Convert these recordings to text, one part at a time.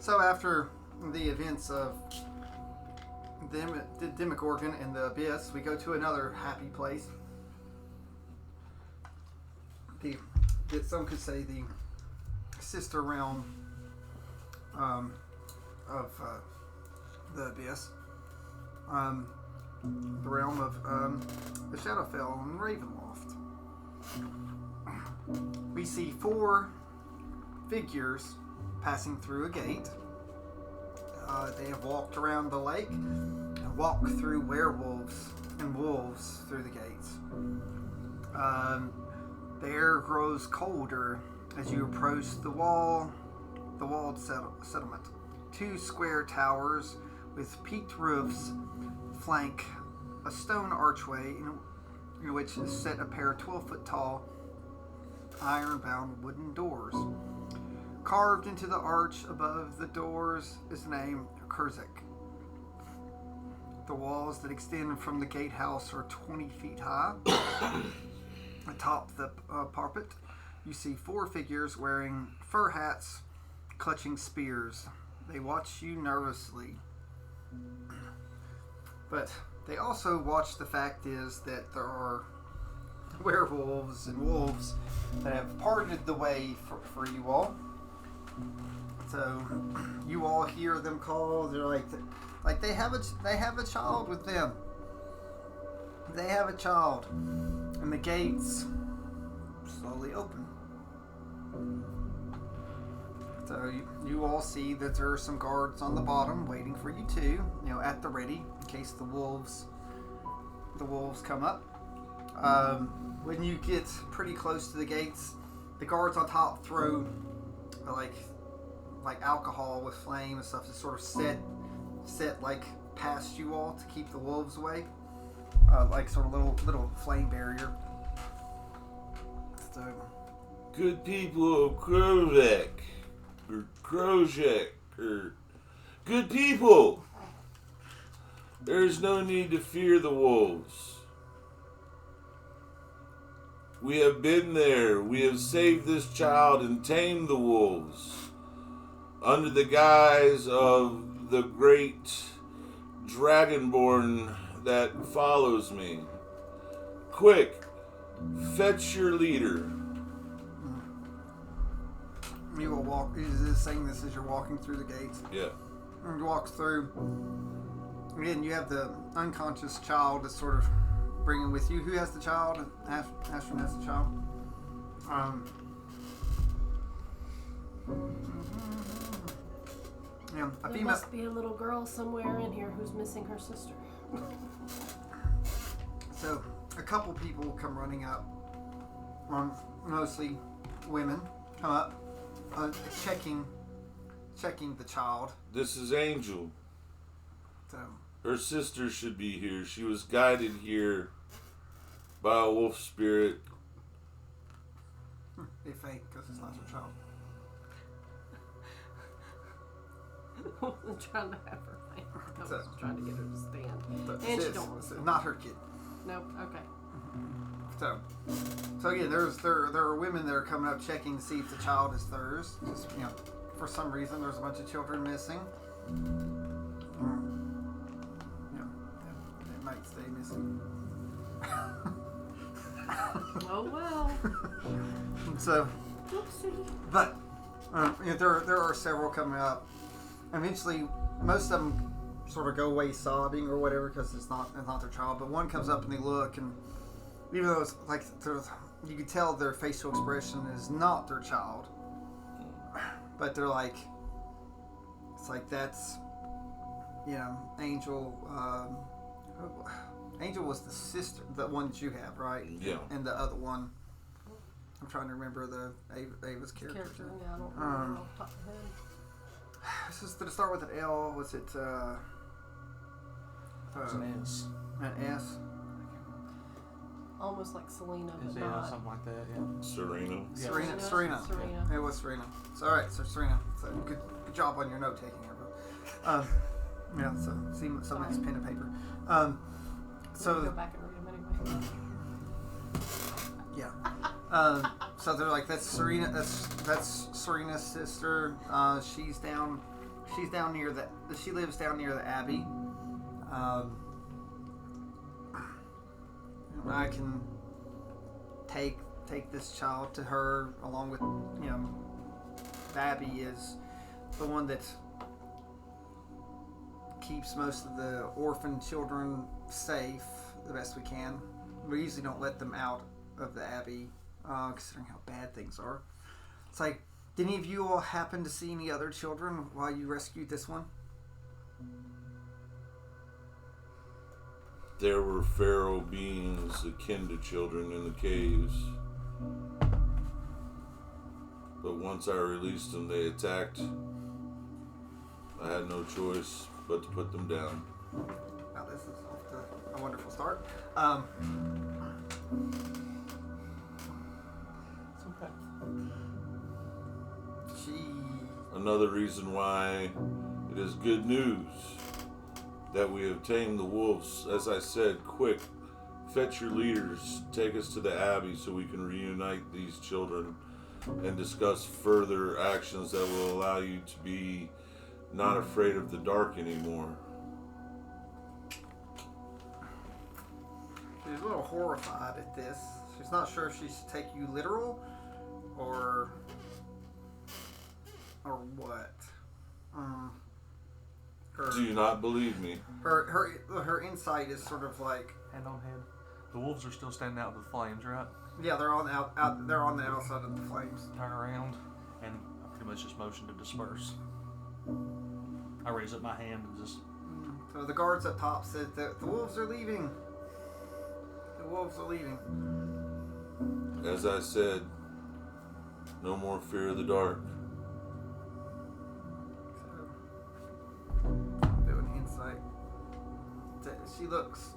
So after the events of the Demogorgon and the Abyss, we go to another happy place. Some could say the sister realm of the Abyss. The realm of the Shadowfell and Ravenloft. We see 4 figures passing through a gate. They have walked around the lake and walked through werewolves and wolves through the gates. The air grows colder as you approach the walled settlement. 2 square towers with peaked roofs flank a stone archway in which is set a pair of 12-foot tall, iron-bound wooden doors. Carved into the arch above the doors is the name Kurzek. The walls that extend from the gatehouse are 20 feet high. Atop the parapet, you see 4 figures wearing fur hats, clutching spears. They watch you nervously. But they also watch the fact is that there are werewolves and wolves that have parted the way for you all. So you all hear them call. They're like they have a child with them. They have a child, and the gates slowly open. So you all see that there are some guards on the bottom waiting for you too, at the ready in case the wolves come up. When you get pretty close to the gates, the guards on top throw like alcohol with flame and stuff to sort of set like past you all to keep the wolves away, like sort of little flame barrier. So, good people of Krozek, or Krozek, or good people. There is no need to fear the wolves. We have been there. We have saved this child and tamed the wolves under the guise of the great dragonborn that follows me. Quick, fetch your leader. You will walk. Is this saying this as you're walking through the gates? Yeah. And you walk through. Again, you have the unconscious child that's sort of bringing with you. Who has the child? Ashton has the child. Yeah, There must be a little girl somewhere in here who's missing her sister. So, a couple people come running up. Mostly women come up, checking the child. This is Angel. So, her sister should be here. She was guided here by a wolf spirit. they fake because it's not her child. I wasn't trying to have her think. I was trying to get her to stand. And she don't want to stand. Not her kid. Nope, okay. So again, there are women that are coming up checking to see if the child is theirs. Just for some reason, there's a bunch of children missing. They might stay missing. Oh well. So, Oopsie. but there are several coming up. Eventually, most of them sort of go away sobbing or whatever because it's not their child. But one comes up and they look, and even though it's like you can tell their facial expression is not their child, but they're like, it's like that's Angel. Angel was the sister, the one that you have, right? Yeah. And the other one, I'm trying to remember Ava's character. Yeah, I don't remember off the top of my head. This is, did it start with an L? Was it? It's an S. An S. Almost like Selena, but Yeah, not. something like that. Yeah. Serena. Yeah. Serena. It was Serena. So, all right, so Serena. So good job on your note taking, everyone. Yeah. So see somebody's pen and paper. So go back and read them anyway. Yeah. So they're like, that's Serena. That's Serena's sister. She's down She's down near the. She lives down near the Abbey. I can take this child to her along with Abby is the one that keeps most of the orphan children safe the best we can. We usually don't let them out of the Abbey, considering how bad things are. It's like, did any of you all happen to see any other children while you rescued this one? There were feral beings akin to children in the caves. But once I released them, they attacked. I had no choice but to put them down. Wow, this is off to a wonderful start. It's okay. Another reason why it is good news that we have tamed the wolves. As I said, quick, fetch your leaders, take us to the Abbey so we can reunite these children and discuss further actions that will allow you to be not afraid of the dark anymore. She's a little horrified at this. She's not sure if she should take you literal or what. Do you not believe me? Her insight is sort of like Hand on head. The wolves are still standing out with the flames, right? they're on the they're on the outside of the flames. Turn around, and I pretty much just motion to disperse. I raise up my hand and just. So the guards up top said that the wolves are leaving. The wolves are leaving. As I said, no more fear of the dark. So, doing insight. She looks.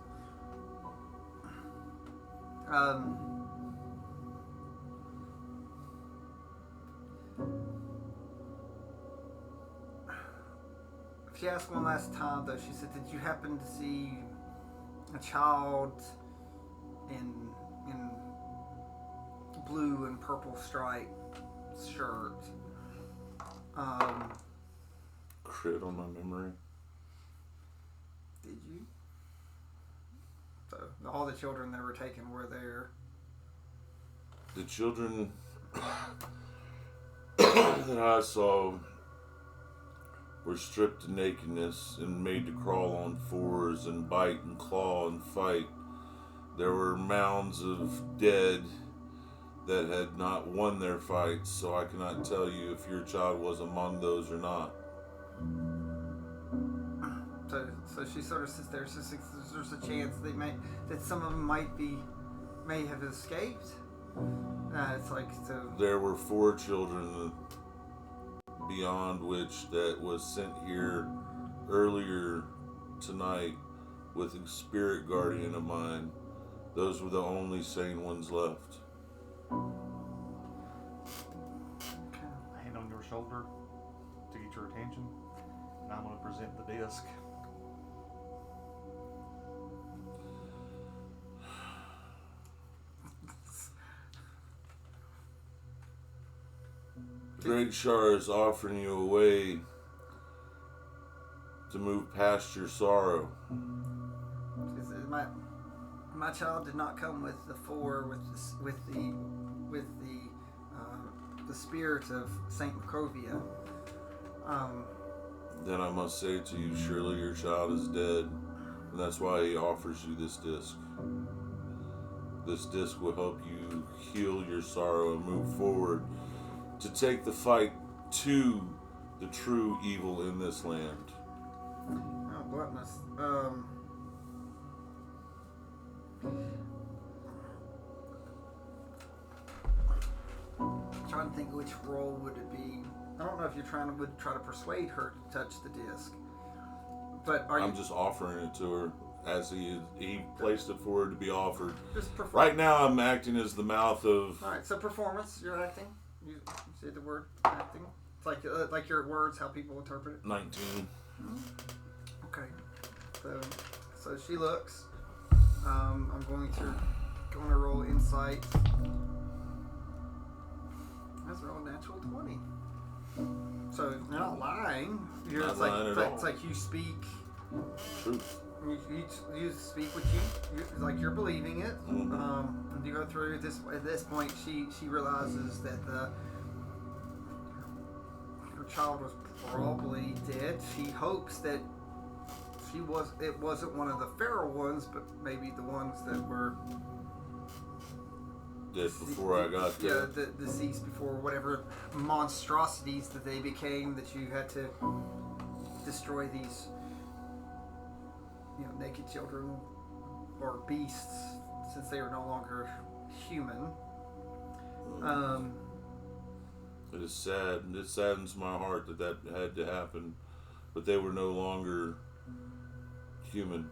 She asked one last time, though. She said, "Did you happen to see a child in blue and purple striped shirt?" Crit on my memory. Did you? So all the children that were taken were there. The children that I saw were stripped to nakedness and made to crawl on fours and bite and claw and fight. There were mounds of dead that had not won their fights, so I cannot tell you if your child was among those or not. So she sort of sits there. So there's a chance that some of them may have escaped. It's like so. There were 4 children beyond which that was sent here earlier tonight with a spirit guardian of mine. Those were the only sane ones left. Hand on your shoulder to get your attention, and I'm going to present the disc. Great Shar is offering you a way to move past your sorrow. She says, my child did not come with the 4 with the spirit of Saint Macrovia. Then I must say to you, surely your child is dead, and that's why he offers you this disc. This disc will help you heal your sorrow and move forward to take the fight to the true evil in this land. Oh, bluntness. I'm trying to think which role would it be. I don't know if you're try to persuade her to touch the disc, but I'm just offering it to her as he placed it for her to be offered. Just perform. Right now, I'm acting as the mouth of. All right, so performance. You're acting. You say the word acting. It's like your words, how people interpret it. 19. Okay. So she looks. I'm going to roll insight. That's a roll natural 20. So they're not lying. lying. Not lying at all. It's like you speak. Truth. You speak what you're believing it. And you go through this. At this point, she realizes that her child was probably dead. She hopes that it wasn't one of the feral ones, but maybe the ones that were dead before I got there. Yeah, the deceased before whatever monstrosities that they became, that you had to destroy these, naked children or beasts, since they are no longer human. It is sad. It saddens my heart that had to happen, but they were no longer human.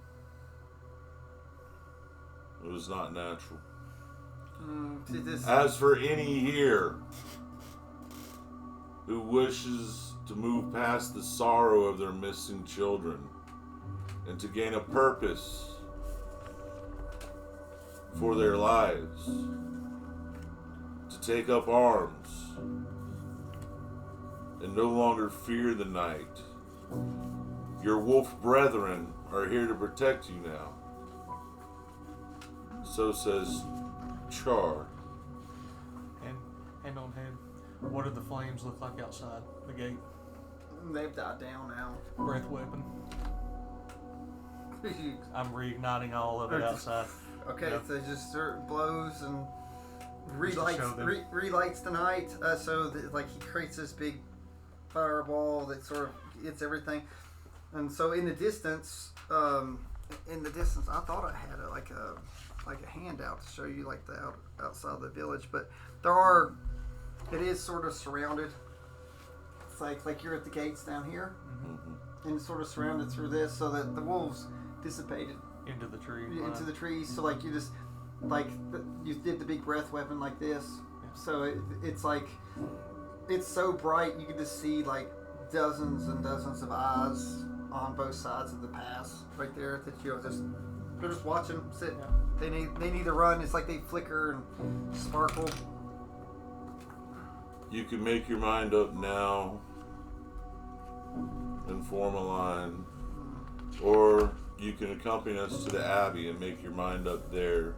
It was not natural. As for any here who wishes to move past the sorrow of their missing children and to gain a purpose for their lives, to take up arms and no longer fear the night, your wolf brethren are here to protect you now. So says Char. Hand on head, what do the flames look like outside the gate? They've died down now. Breath weapon. I'm reigniting all of it outside. Okay, Yep. so it just blows and relights the night. He creates this big fireball that sort of gets everything. And so in the distance, I thought I had a handout to show you like the outside the village, but it is sort of surrounded. It's like you're at the gates down here, and it's sort of surrounded through this, so that the wolves dissipated into the tree. Into the trees. So you just you did the big breath weapon like this. Yeah. So it's like it's so bright you can just see like dozens and dozens of eyes on both sides of the pass right there. That they're just watching, sit. Yeah. They need to run. It's like they flicker and sparkle. You can make your mind up now and form a line, or you can accompany us to the Abbey and make your mind up there.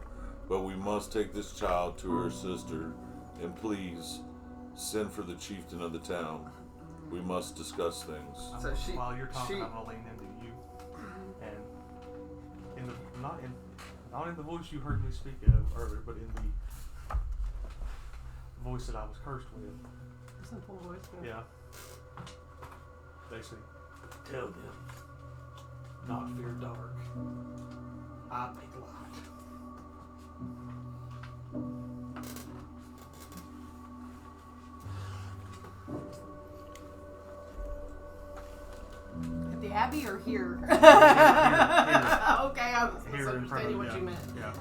But we must take this child to her sister, and please send for the chieftain of the town. We must discuss things. So while you're talking, I'm gonna lean into you, and not in the voice you heard me speak of earlier, but in the voice that I was cursed with. Simple voice. Yeah. Basically, tell them not fear dark. I make light. At the Abbey or here? Here. Okay, I was Here in front of misunderstanding what you meant. Yeah.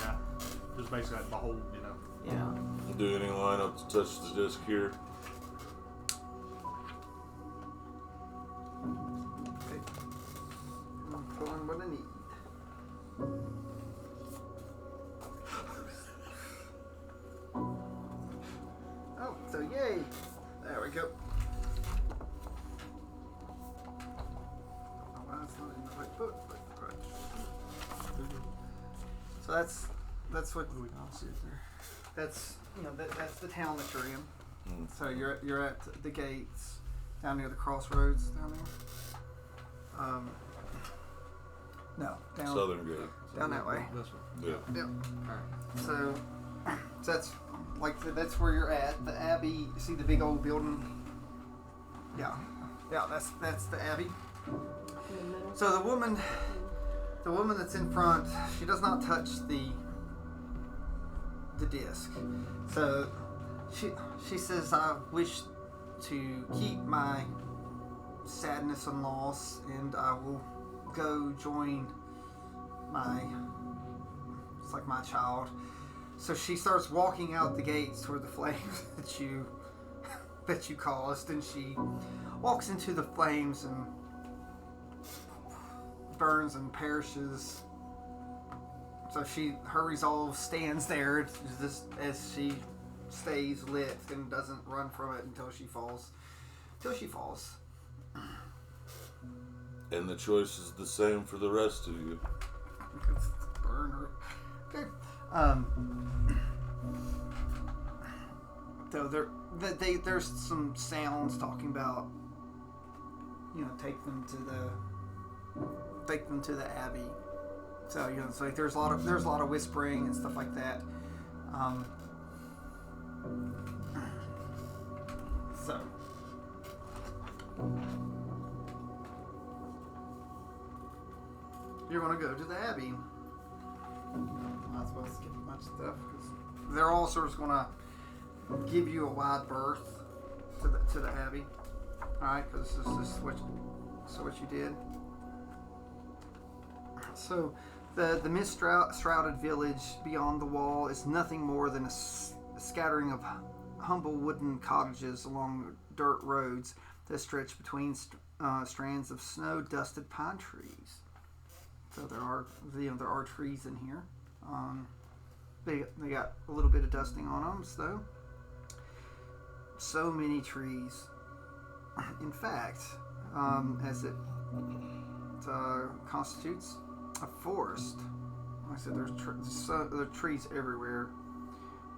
Yeah. Just basically like the whole, Yeah. Do any line up to touch the disc here? Okay. I'm pulling what I need. Oh, so yay! There we go. Oh, that's not in the right book, but right. So that's what we don't see it there. that's that's the town that you're in. So you're at the gates down near the crossroads down there. No, down Southern Gate. down that way. This one. Yeah. Yep. So that's that's where you're at. The Abbey. You see the big old building? Yeah. That's the Abbey. In the middle. So the woman that's in front, she does not touch the disc. So she says, "I wish to keep my sadness and loss, and I will go join my child." So she starts walking out the gates toward the flames that you caused, and she walks into the flames and burns and perishes. So her resolve stands there just as she stays lit and doesn't run from it until she falls till she falls. And the choice is the same for the rest of you. Burn her. Okay. So there's some sounds talking about, take them to the abbey. So it's like there's a lot of whispering and stuff like that. So you're gonna go to the abbey. I'm not supposed to skip much stuff because they're all sort of gonna give you a wide berth to the abbey. All right, because this is what you did. So the mist-shrouded village beyond the wall is nothing more than a scattering of humble wooden cottages along dirt roads that stretch between strands of snow-dusted pine trees. So there are trees in here. They got a little bit of dusting on them, though. So many trees. In fact, as it constitutes a forest. Like I said, there are trees everywhere.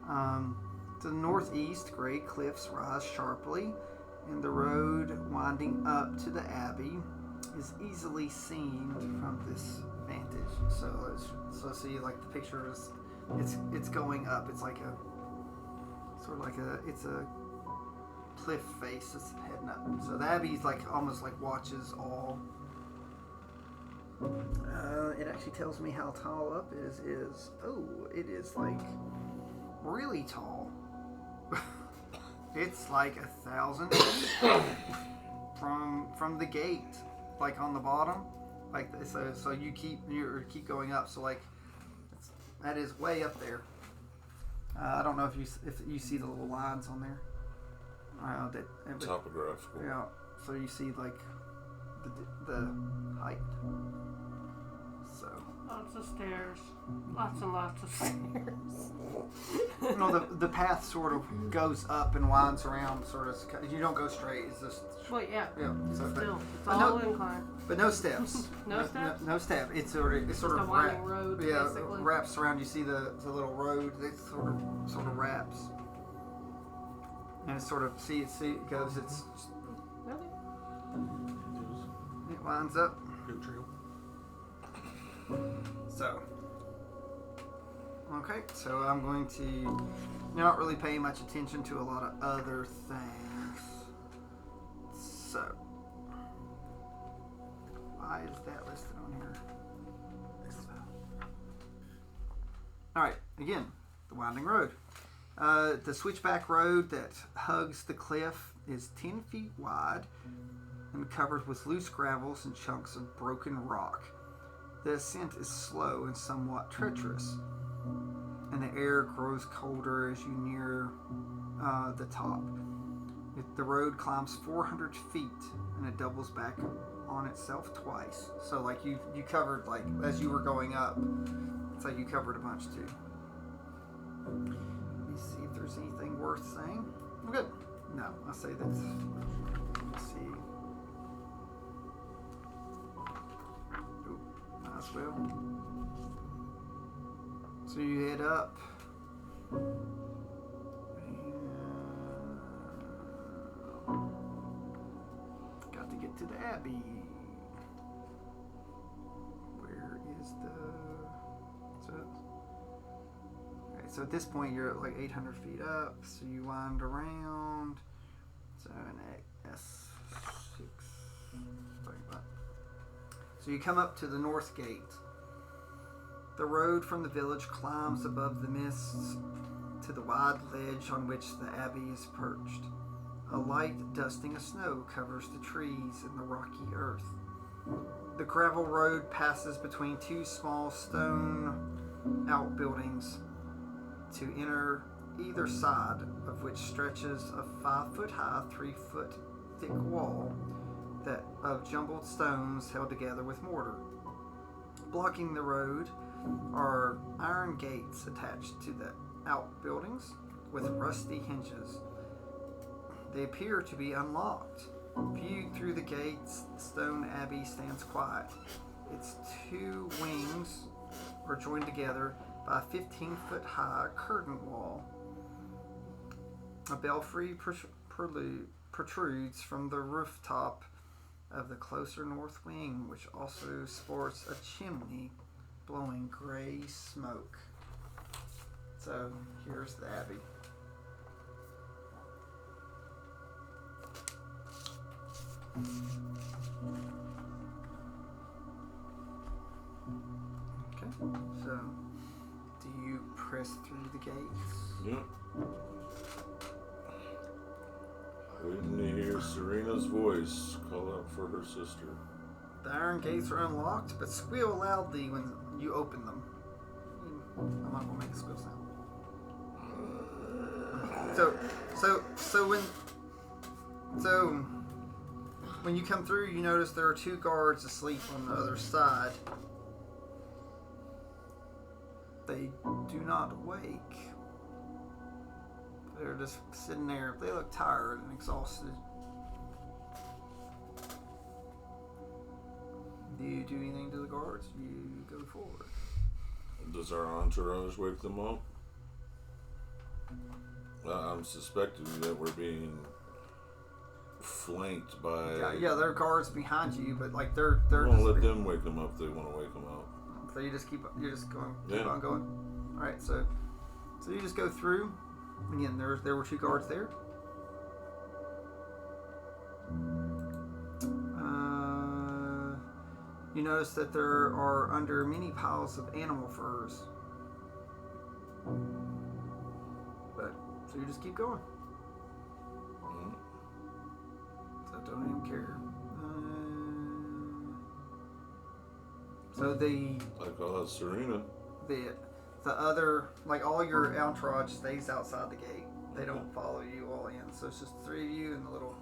To the northeast, gray cliffs rise sharply, and the road winding up to the abbey is easily seen from this vantage. So see, like the picture is, it's going up. It's like it's a cliff face that's heading up. So the abbey's like almost like watches all. It actually tells me how tall up it is. Oh, it is like really tall. It's like 1,000 feet from the gate, like on the bottom, like so you keep going up. So like that is way up there. I don't know if you see the little lines on there. Topographical. Yeah. So you see like the height. So lots of stairs, lots and lots of stairs. The path sort of goes up and winds around. Sort of, you don't go straight. It's just. Well, yeah. Yeah. So, Still, it's all incline. But no steps. No steps. No step. It's sort of a winding road. Yeah, basically. wraps around. You see the little road. It sort of wraps. And it's sort of see it goes. It's Really? it winds up. Goat trail. So, okay, so I'm going to not really pay much attention to a lot of other things. So, why is that listed on here? Alright, again, the winding road. The switchback road that hugs the cliff is 10 feet wide and covered with loose gravels and chunks of broken rock. The ascent is slow and somewhat treacherous, and the air grows colder as you near the top. The road climbs 400 feet, and it doubles back on itself twice. So, like you covered, like as you were going up, it's like you covered a bunch too. Let me see if there's anything worth saying. I'm good. No, I say that's. Let's see. As well. So you head up. Got to get to the abbey. Where is the? So at this point you're at like 800 feet up. So you wind around. So an S6. Like that. So you come up to the north gate. The road from the village climbs above the mists to the wide ledge on which the abbey is perched. A light dusting of snow covers the trees and the rocky earth. The gravel road passes between two small stone outbuildings to enter either side of which stretches a 5-foot-high, 3-foot thick wall of jumbled stones held together with mortar. Blocking the road are iron gates attached to the outbuildings with rusty hinges. They appear to be unlocked, Viewed through the gates, the stone abbey stands quiet. Its two wings are joined together by a 15-foot high curtain wall. A belfry protrudes from the rooftop of the closer north wing, which also sports a chimney blowing gray smoke. So here's the abbey. Okay, so do you press through the gates? Yep. Waiting to hear Serena's voice call out for her sister. The iron gates are unlocked, but squeal loudly when you open them. I'm not gonna make a squeal sound. So when you come through, you notice there are two guards asleep on the other side. They do not wake. They're just sitting there. They look tired and exhausted. Do you do anything to the guards? You go forward. Does our entourage wake them up? I'm suspecting that we're being flanked by... Yeah, there are guards behind you, but like they're Don't just... let them wake them up if they want to wake them up. So you just keep on Yeah. going. All right, so you just go through. Again, there were two guards there. You notice that there are under many piles of animal furs. But so you just keep going. So don't even care. So I call out Serena. the other, like all your entourage stays outside the gate. They don't follow you all in. So it's just the three of you and the little...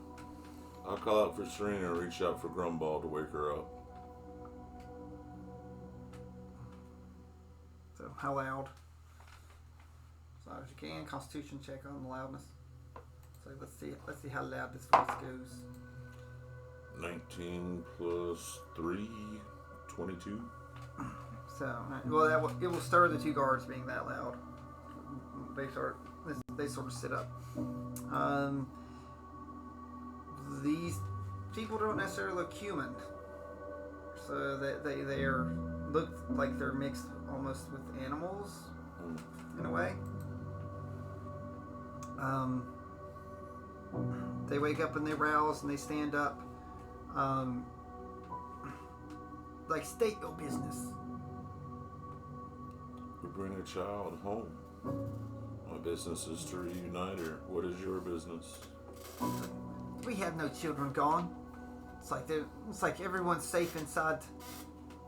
I'll call out for Serena and reach out for Grumball to wake her up. So how loud? As loud as you can. Constitution check on the loudness. So let's see how loud this voice goes. 19 plus 3, 22. So, well, it will stir the two guards being that loud. They sort of sit up. These people don't necessarily look human, so they look like they're mixed almost with animals in a way. They wake up and they rouse and they stand up. Like, state your business. We bring a child home. My business is to reunite her. What is your business? We have no children gone. It's like everyone's safe inside.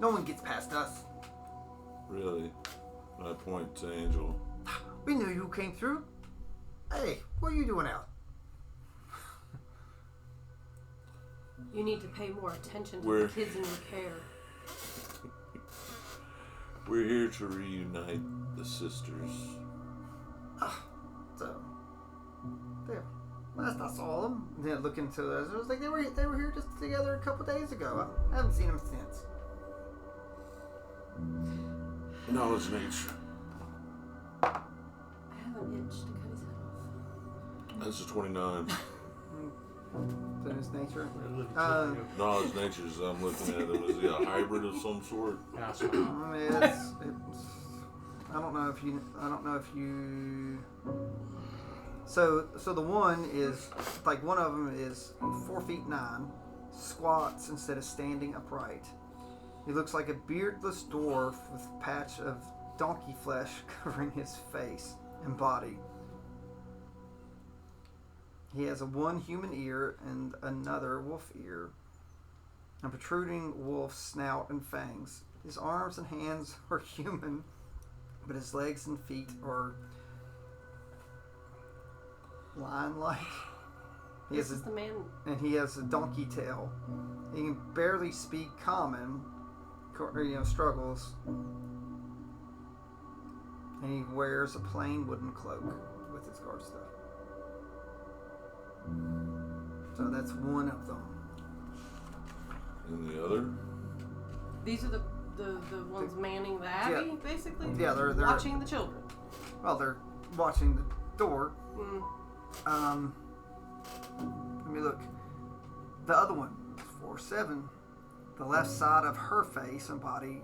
No one gets past us. Really? I point to Angel. We knew you came through. Hey, what are you doing out? You need to pay more attention to the kids in your care. We're here to reunite the sisters. So, there. Last I saw them, then looking to us, it was like they were here just together a couple days ago. I haven't seen them since. Knowledge nature. I have an itch to cut his head off. That's a 29. So it's nature. Knowledge nature is I'm looking at him. Is he a hybrid of some sort? It's I don't know if you. So the one is like one of them is 4'9", squats instead of standing upright. He looks like a beardless dwarf with a patch of donkey flesh covering his face and body. He has one human ear and another wolf ear, a protruding wolf snout and fangs. His arms and hands are human, but his legs and feet are lion-like. He has the man. And he has a donkey tail. He can barely speak common, struggles. And he wears a plain wooden cloak with his guard stuff. So that's one of them. And the other? These are the ones manning the abbey, basically? Yeah, they're watching the children. Well, they're watching the door. Mm. Let me look. The other one, 4-7, the left side of her face and body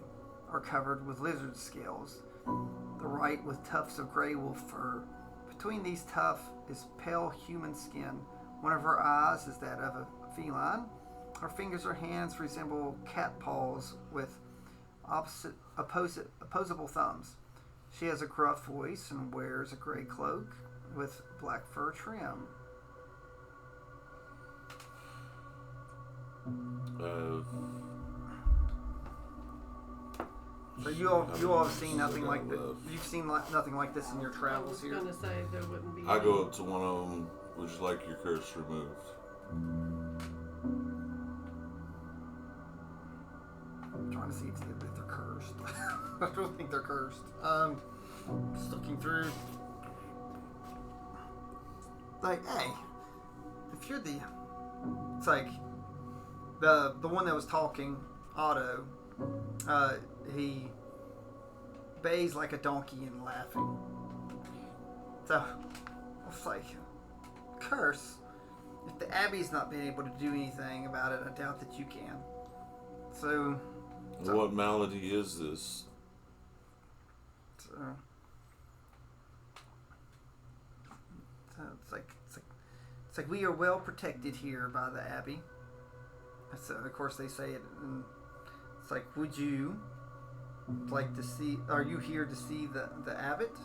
are covered with lizard scales. The right with tufts of gray wolf fur. Between these tufts is pale human skin. One of her eyes is that of a feline. Her fingers or hands resemble cat paws with opposable thumbs. She has a gruff voice and wears a gray cloak with black fur trim. So you all have seen nothing like this. You've seen nothing like this in your travels here. I was going to say there wouldn't be. I go up to one of them. Would you like your curse removed? I'm trying to see if they're cursed. I don't think they're cursed. Just looking through. Like, hey, if you're it's like the one that was talking, Otto. He bays like a donkey and laughing. So it's like, curse. If the Abbey's not been able to do anything about it, I doubt that you can. So what malady is this? It's like we are well protected here by the Abbey. So of course they say it, and it's like, would you like to see? Are you here to see the abbot?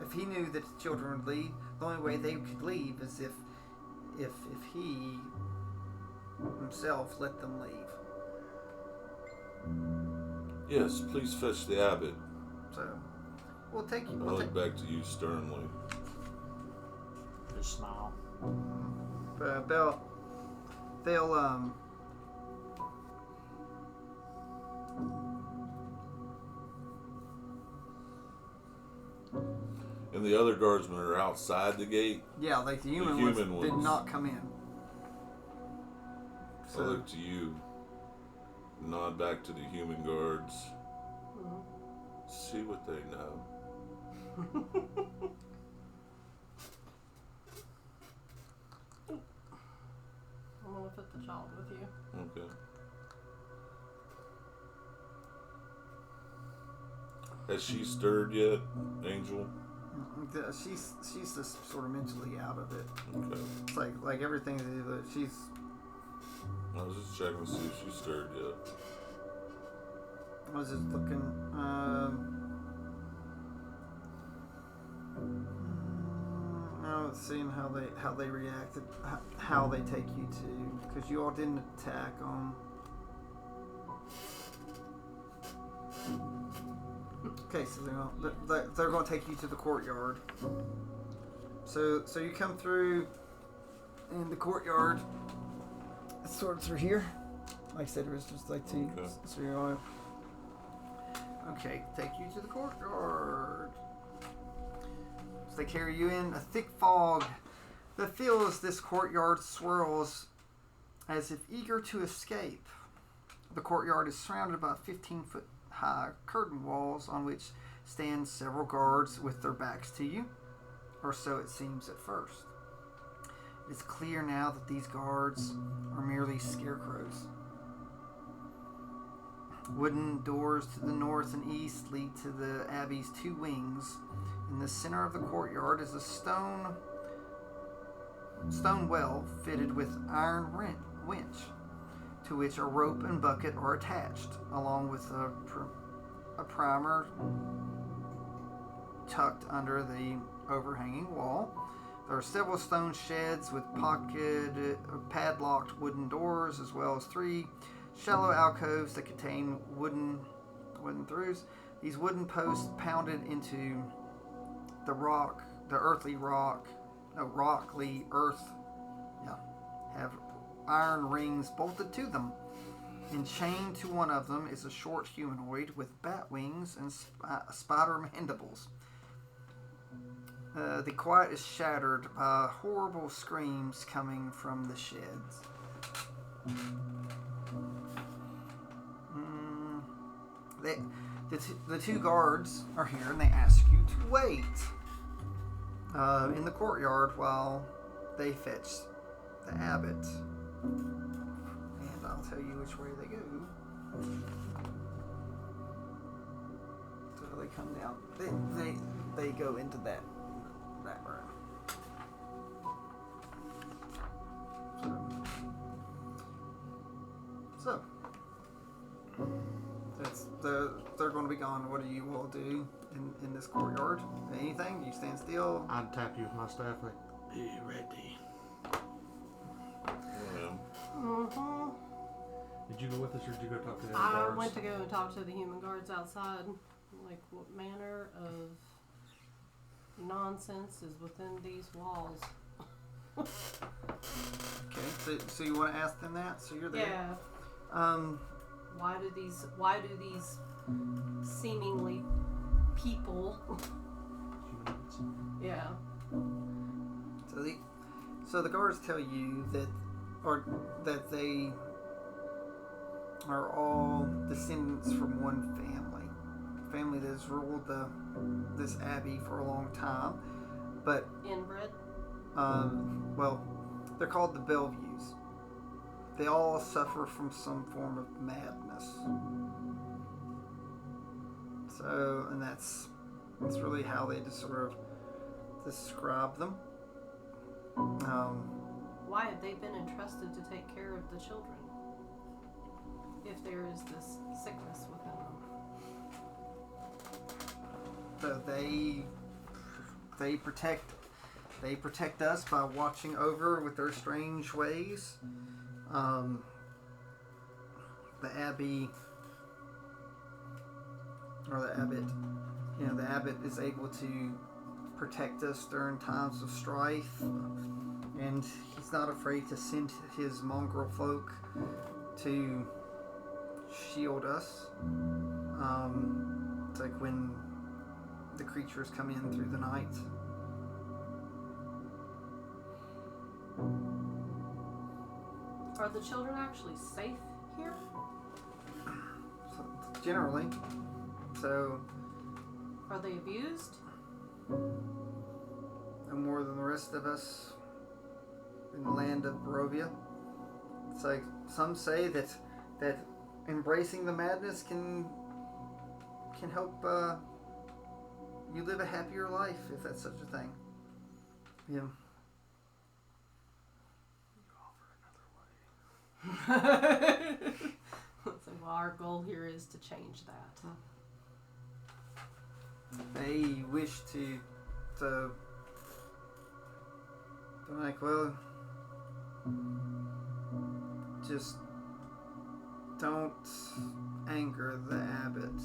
If he knew that the children would leave, the only way they could leave is if he himself let them leave. Yes, please fetch the abbot. So we'll take you. I look back to you sternly. Just smile. But they'll And the other guardsmen are outside the gate? Yeah, like the human ones did not come in. So I look to you. Nod back to the human guards. Mm-hmm. See what they know. I'm going to put the child with you. Okay. Has she stirred yet, Angel? She's just sort of mentally out of it. Okay. It's like everything that she's. I was just checking to see if she stirred yet. I was just looking. I was seeing how they reacted, how they take you to, because you all didn't attack them. Okay, so they're going to take you to the courtyard. So you come through in the courtyard. It's sort of through here. Like I said, it was just like two. Okay. So you're on. Okay, take you to the courtyard. So they carry you in. A thick fog that fills this courtyard swirls as if eager to escape. The courtyard is surrounded by 15-foot high curtain walls on which stand several guards with their backs to you, or so it seems at first. It is clear now that these guards are merely scarecrows. Wooden doors to the north and east lead to the abbey's two wings. In the center of the courtyard is a stone well fitted with iron winch, to which a rope and bucket are attached, along with a primer tucked under the overhanging wall. There are several stone sheds with padlocked wooden doors, as well as 3 shallow alcoves that contain wooden through. These wooden posts pounded into the rockly earth, have iron rings bolted to them. Enchained to one of them is a short humanoid with bat wings and spider mandibles. The quiet is shattered by horrible screams coming from the sheds. The two guards are here and they ask you to wait in the courtyard while they fetch the abbot. And I'll tell you which way they go. So they come down. They go into that room. So they're going to be gone. What do you all do in this courtyard? Anything? Do you stand still? I'd tap you with my staff like, be ready. Mm-hmm. Did you go with us or did you go talk to the I guards? went to go and talk to the human guards outside. Like, what manner of nonsense is within these walls? Okay, so you want to ask them that? So you're there. Yeah. Why do these seemingly people? Humanoids. Yeah. So the guards tell you that they are all descendants from one family that has ruled this abbey for a long time, but Inbred? well, they're called the Bellevues. They all suffer from some form of madness. So, and that's really how they just sort of describe them. Why have they been entrusted to take care of the children? If there is this sickness within them. So they protect us by watching over with their strange ways. The abbey, or the abbot, the abbot is able to protect us during times of strife, and he's not afraid to send his mongrel folk to shield us. It's like when the creatures come in through the night. Are the children actually safe here? So, generally. So, Are they abused? no more than the rest of us in the land of Barovia. It's like some say that embracing the madness can help you live a happier life, if that's such a thing. Yeah. So, well, our goal here is to change that. They wish to they're like, well, just don't anger the abbot.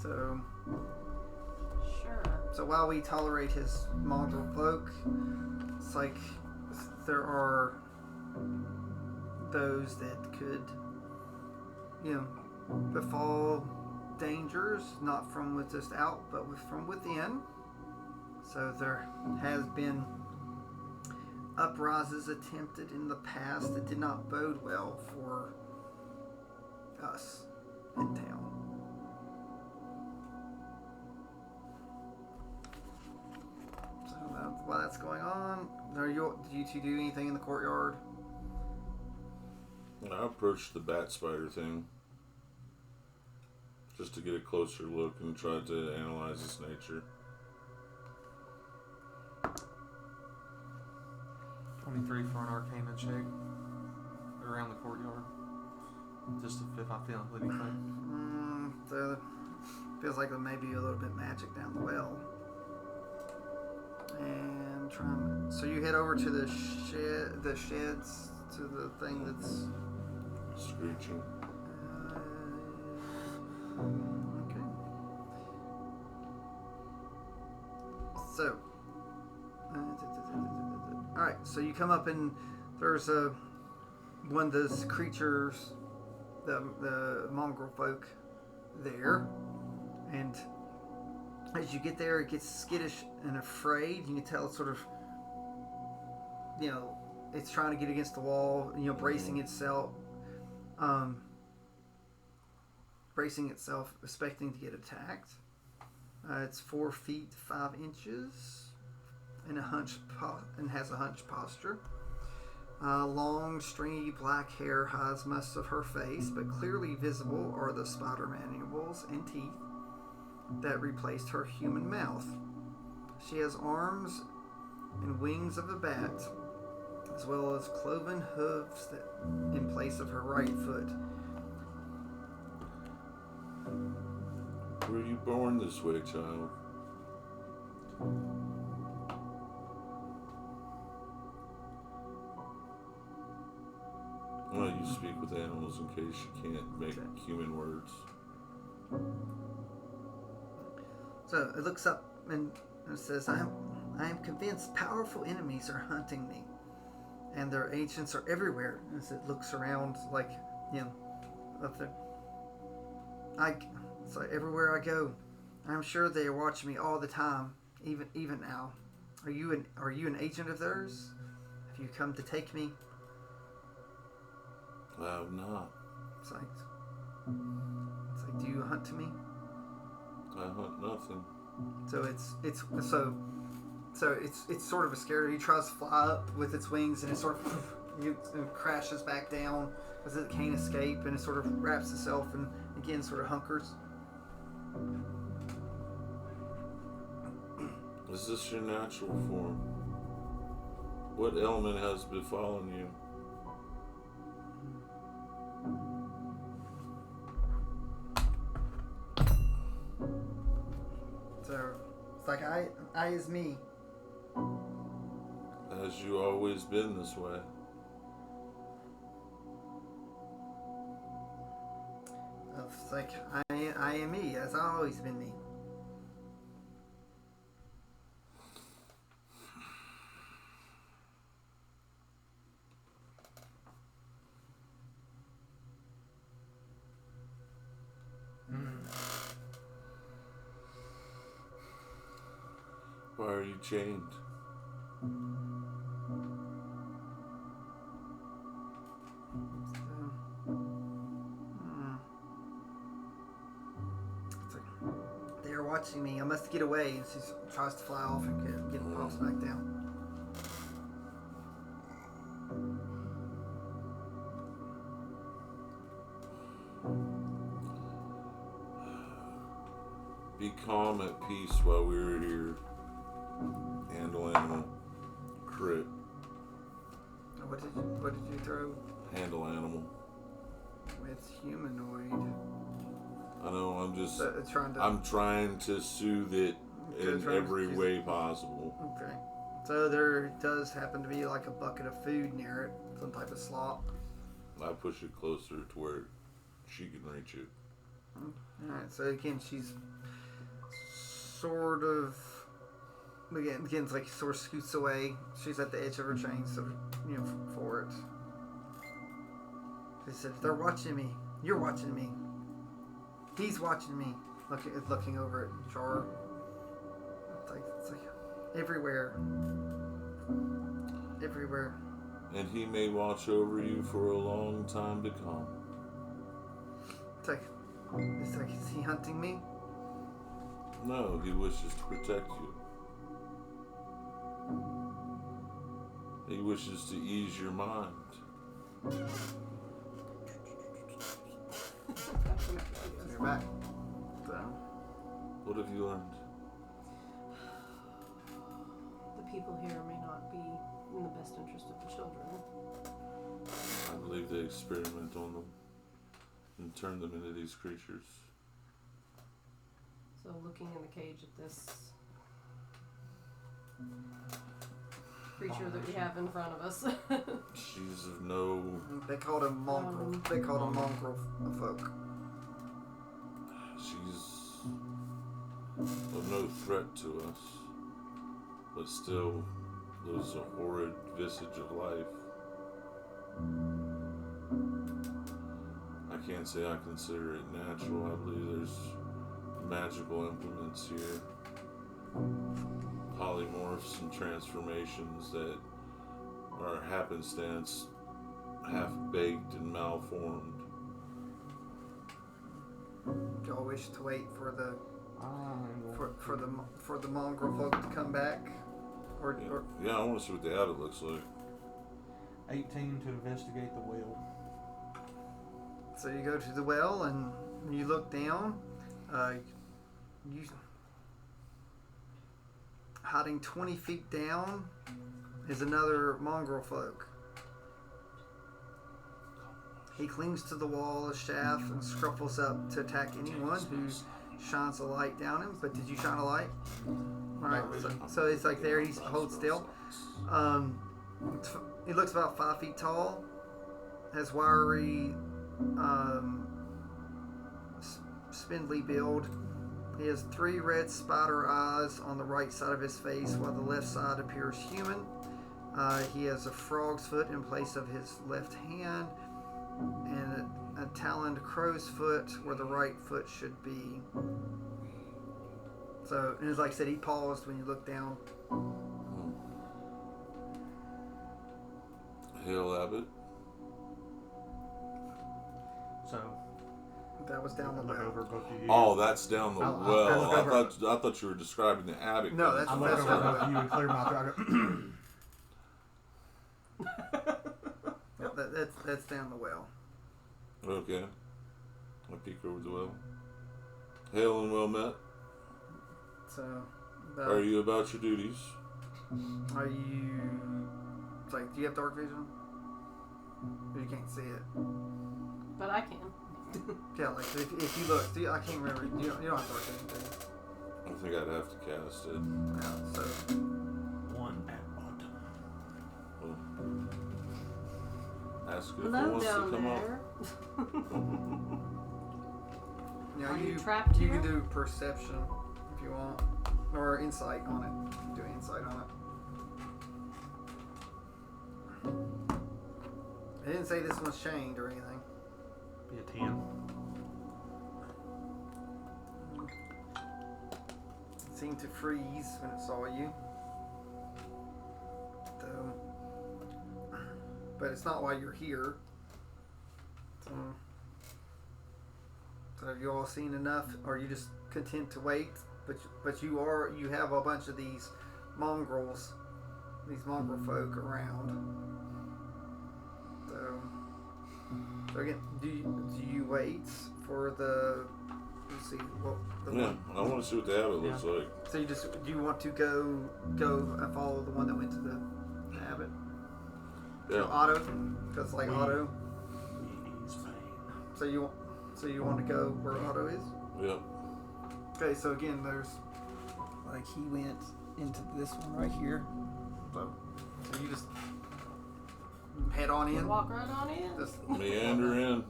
So Sure. while we tolerate his mongrel cloak, it's like there are those that could, befall dangers, not from without, but from within. So there has been uprises attempted in the past that did not bode well for us in town. So while that's going on, do you two do anything in the courtyard? I approached the bat spider thing just to get a closer look and try to analyze its nature. 23 for an arcana check around the courtyard. Just if I feel anything. So feels like there may be a little bit magic down the well. And so you head over to the sheds, to the thing that's Screeching. okay. So, all right. So you come up and there's one of those creatures, the mongrel folk, there, and As you get there, it gets skittish and afraid. You can tell it's sort of, it's trying to get against the wall, bracing itself, expecting to get attacked. It's 4 feet 5 inches, and has a hunched posture. Long, stringy black hair hides most of her face, but clearly visible are the spider mandibles and teeth that replaced her human mouth. She has arms and wings of a bat, as well as cloven hooves in place of her right foot. Were you born this way, child? Why don't you speak with animals in case you can't make human words? So it looks up and it says, I am convinced powerful enemies are hunting me, and their agents are everywhere. As it looks around, up there. So everywhere I go, I'm sure they are watching me all the time, even now. Are you an agent of theirs? Have you come to take me? I have not. It's like, do you hunt to me? I hunt nothing. So it's sort of a scare. He tries to fly up with its wings, and it sort of crashes back down because it can't escape, and it sort of wraps itself and again sort of hunkers. Is this your natural form? What ailment has befallen you? So it's like I is me. Has you always been this way? It's like I am me, as I've always been me. Why are you chained? They are watching me. I must get away. And she tries to fly off and get pops back down. Be calm, at peace while we were here. Handle animal. Crit. What did you throw? Handle animal. It's humanoid. I know, I'm trying to soothe it in every way possible. Okay. So there does happen to be like a bucket of food near it, some type of slop. I push it closer to where she can reach it. Alright, so again, she's sort of, again, like sort of scoots away. She's at the edge of her chain, so, for it. She said, they're watching me. You're watching me. He's watching me. Looking over at Char. It's like everywhere. Everywhere. And he may watch over you for a long time to come. It's like, is he hunting me? No, he wishes to protect you. He wishes to ease your mind. So you're back. So. What have you learned? The people here may not be in the best interest of the children. I believe they experiment on them and turn them into these creatures. So looking in the cage at this creature that we have in front of us. She's of no... They called him mongrel. They called him mongrel folk. She's of no threat to us, but still lives a horrid visage of life. I can't say I consider it natural. I believe there's magical implements here. polymorphs and transformations that are happenstance, half-baked and malformed. Do y'all wish to wait for the I'm for the mongrel folk to come back, or Yeah, I want to see what the abbot looks like. 18 to investigate the well. so you go to the well and you look down. You hiding 20 feet down is another mongrel folk. He clings to the wall, a shaft, and scruffles up to attack anyone who shines a light down him. But did you shine a light? All right. So it's like there. He holds still. He looks about 5 feet tall. Has wiry, spindly build. He has 3 red spider eyes on the right side of his face, while the left side appears human. He has a frog's foot in place of his left hand, and a taloned crow's foot where the right foot should be. So, and it's like I said, he paused when you look down. Hail, abbot. So That was down the I look well. over both of you. Oh, that's down the I well. look over. I thought you were describing the abbot. No, that's I look over both of you and clear my throat. That's down the well. Okay. I peek over the well. Hail and well met. So, How are you about your duties? Are you? It's like, do you have dark vision? Or you can't see it. But I can. Yeah, like if you look, I can't remember. You don't have dark vision, do you? I think I'd have to cast it. Yeah. So, One at bottom. Ask if he Hello wants to down come up. there. yeah, Are you trapped You here? can do perception if you want, or insight on it. You can do insight on it. It didn't say this one's chained or anything. Be a 10. It seemed to freeze when it saw you. So, but it's not why you're here. So have you all seen enough, or are you just content to wait? But you have a bunch of these mongrel folk around. So again, do you wait for the? Let's see what the Yeah, one. I want to see what the abbot looks like. So do you want to go and follow the one that went to the abbot? Yeah. Otto, because like Otto. He's fine. So you want to go where Otto is? Yep. Okay, so again, there's like he went into this one right here. So you just head on in. Walk right on in. Just Meander in.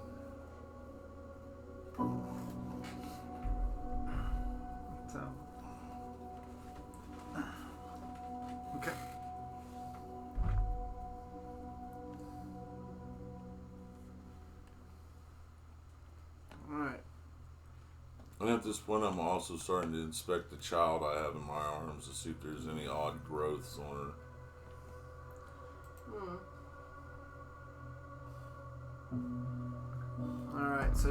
so. Okay. All right. And at this point, I'm also starting to inspect the child I have in my arms to see if there's any odd growths on her. Alright, so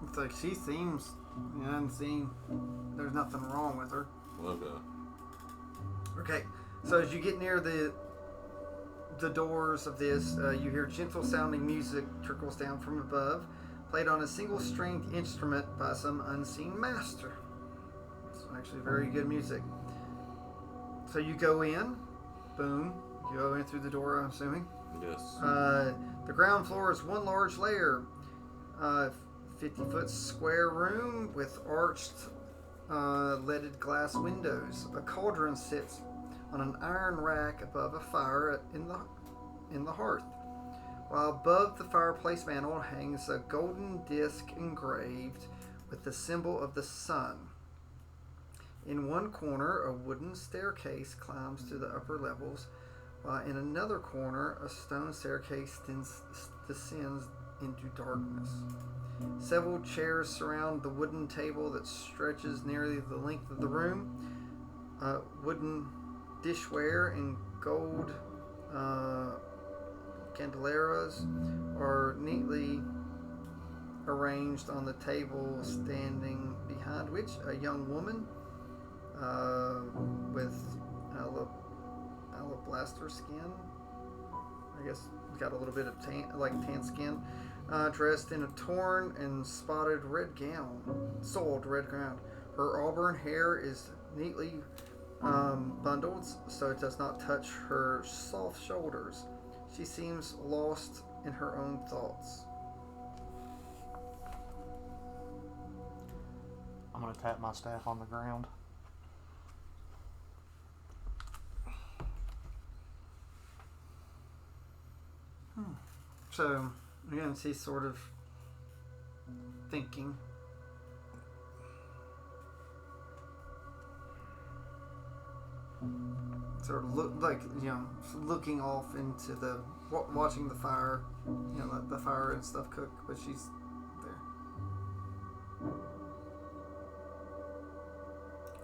it's like she seems, there's nothing wrong with her. Okay. Okay, so as you get near the doors of this, you hear gentle sounding music trickles down from above, played on a single stringed instrument by some unseen master. It's actually very good music. So you go in, boom, you go in through the door, I'm assuming. Yes. The ground floor is one large layer, 50-foot square room with arched leaded glass windows. A cauldron sits on an iron rack above a fire in the hearth, while above the fireplace mantel hangs a golden disc engraved with the symbol of the sun. In one corner, a wooden staircase climbs to the upper levels, while in another corner, a stone staircase descends into darkness. Several chairs surround the wooden table that stretches nearly the length of the room. wooden dishware and gold candelabras are neatly arranged on the table, standing behind which a young woman with alabaster skin, I guess got a little bit of tan skin, dressed in a torn and spotted soiled red gown. Her auburn hair is neatly bundled so it does not touch her soft shoulders. She seems lost in her own thoughts. I'm gonna tap my staff on the ground. So again, she's sort of thinking. Sort of looking off into the watching the fire, the fire and stuff cook, but she's there.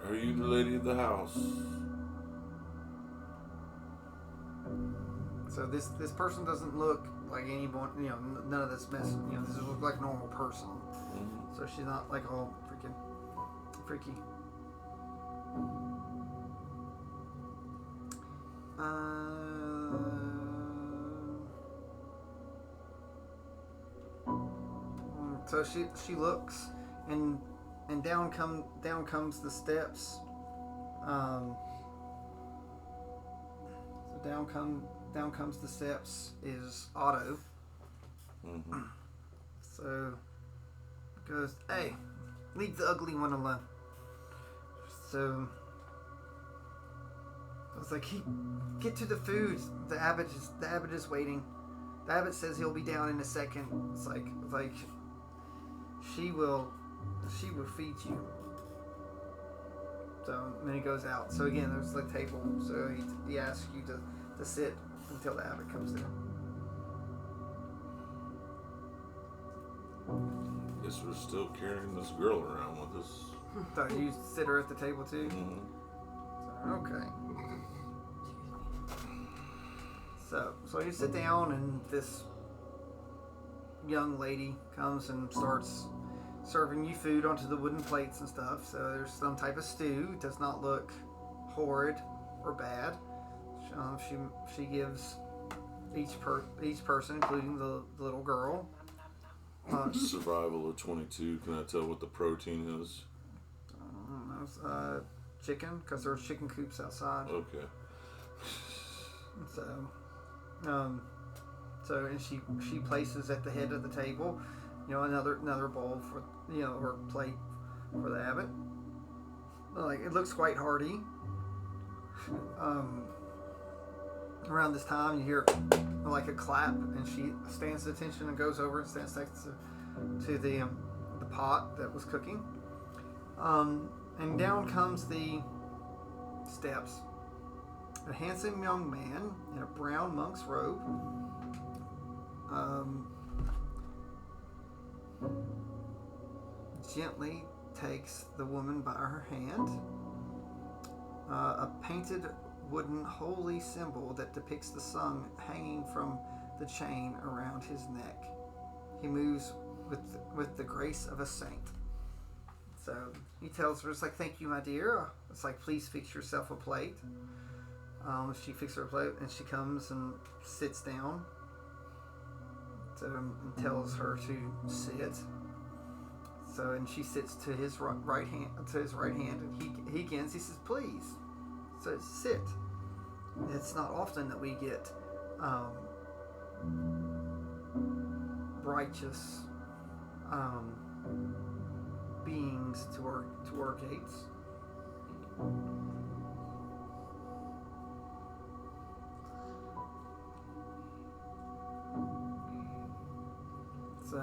Are you the lady of the house? So this person doesn't look like anyone, none of this mess, this looks like a normal person. Mm-hmm. So she's not like all freaking freaky. So she looks, and down comes the steps. So down comes the steps is Otto. Mm-hmm. So goes, hey, leave the ugly one alone. So I was like, get to the food. The abbot is waiting. The abbot says he'll be down in a second. It's like she will feed you. So then he goes out. So again, there's the table. So he asks you to sit until the abbot comes in. Guess we're still carrying this girl around with us. So you sit her at the table too? Mm-hmm. So, okay. So you sit down, and this young lady comes and starts serving you food onto the wooden plates and stuff. So there's some type of stew. It does not look horrid or bad. She gives each person, including the little girl. Survival of 22. Can I tell what the protein is? Chicken, because there's chicken coops outside. Okay. So and she places at the head of the table, another bowl for or plate for the abbot. Like, it looks quite hearty. Around this time, you hear like a clap, and she stands to attention and goes over and stands next to the pot that was cooking. And down comes the steps. A handsome young man in a brown monk's robe. Gently takes the woman by her hand. A painted wooden holy symbol that depicts the sun hanging from the chain around his neck. He moves with the grace of a saint. So he tells her, it's like, thank you, my dear. It's like, please fix yourself a plate. She fixes her a plate, and she comes and sits down. So and tells her to sit. So and she sits to his right hand, and he again. He says, please. So sit. It's not often that we get righteous beings to our gates. So,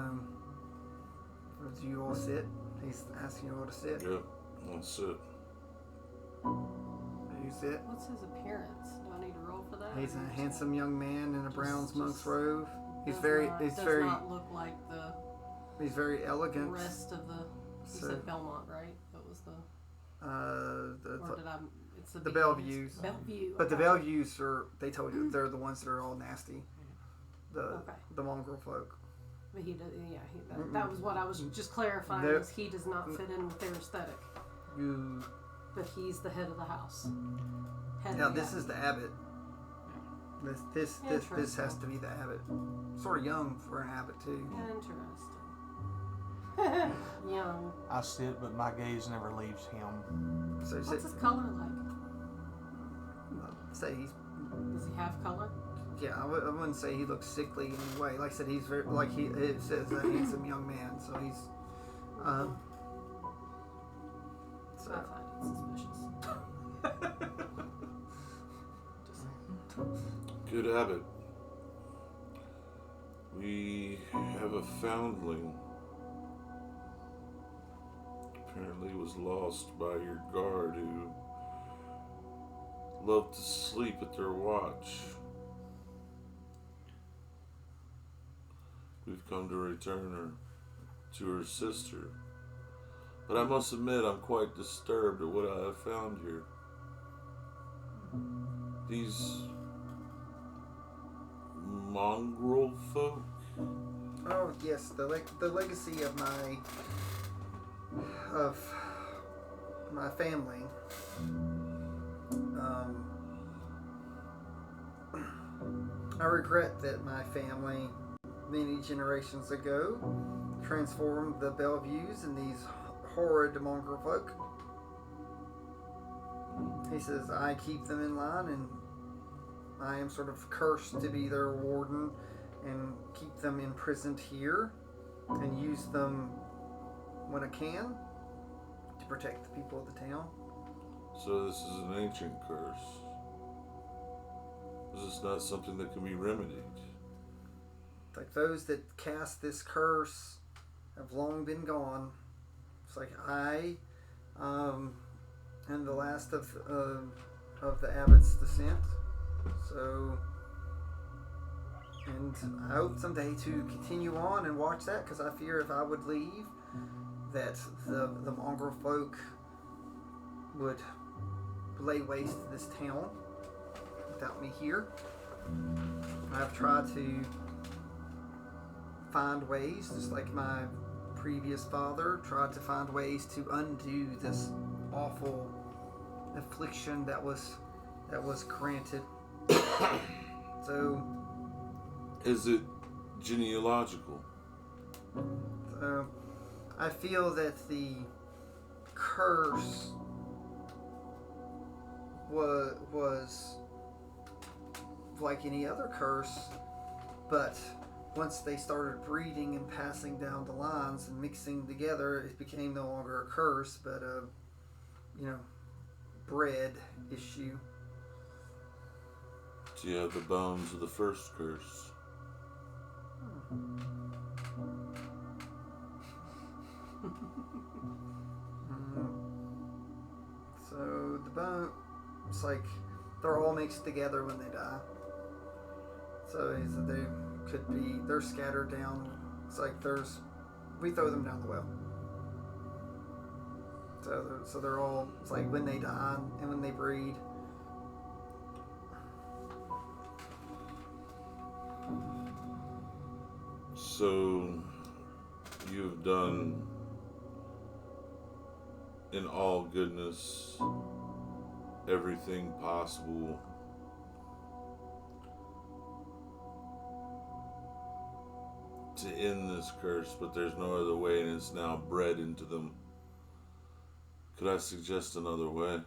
as you all sit, he's asking you all to sit. Yep, let's sit. You sit. What's his appearance? Do I need to roll for that? He's a handsome young man in a brown monk's just robe. He's does very not look like the he's very elegant. rest of the. You So- said Belmont, right? That was the. Or did I? It's the Bellevues. Bellevue. But the okay. Bellevues are, they told you, they're the ones that are all nasty. Okay. The mongrel folk. But he does, that was what I was just clarifying, is he does not fit in with their aesthetic. But he's the head of the house. Now this is the abbot. This has to be the abbot. Sort of young for an abbot too. Interesting. Young. I sit, but my gaze never leaves him. So What's his color like? say he's. Does he have color? Yeah, I wouldn't say he looks sickly in any way. Like I said, he's very it says a handsome young man. So he's. I find it suspicious. Good abbot. We have a foundling. Apparently was lost by your guard who loved to sleep at their watch. We've come to return her to her sister. But I must admit I'm quite disturbed at what I have found here. These mongrel folk? Oh yes, the legacy of my family. I regret that my family, many generations ago, transformed the Bellevues in these horrid mongrel folk. He says, I keep them in line and I am sort of cursed to be their warden and keep them imprisoned here and use them when I can to protect the people of the town. So this is an ancient curse. This is not something that can be remedied. Like those that cast this curse have long been gone. It's like I am the last of the abbot's descent. So, and I hope someday to continue on and watch that, because I fear if I would leave, that the mongrel folk would lay waste to this town without me here. I've tried to find ways, just like my previous father tried to find ways to undo this awful affliction that was granted. So, is it genealogical? So, I feel that the curse was like any other curse, but once they started breeding and passing down the lines and mixing together, it became no longer a curse, but a, bred issue. Do you have the bones of the first curse? So the bone, it's like they're all mixed together when they die. So they're scattered down. It's like we throw them down the well. So they're all, it's like when they die and when they breed. So you have done in all goodness everything possible to end this curse, but there's no other way, and it's now bred into them. Could I suggest another way?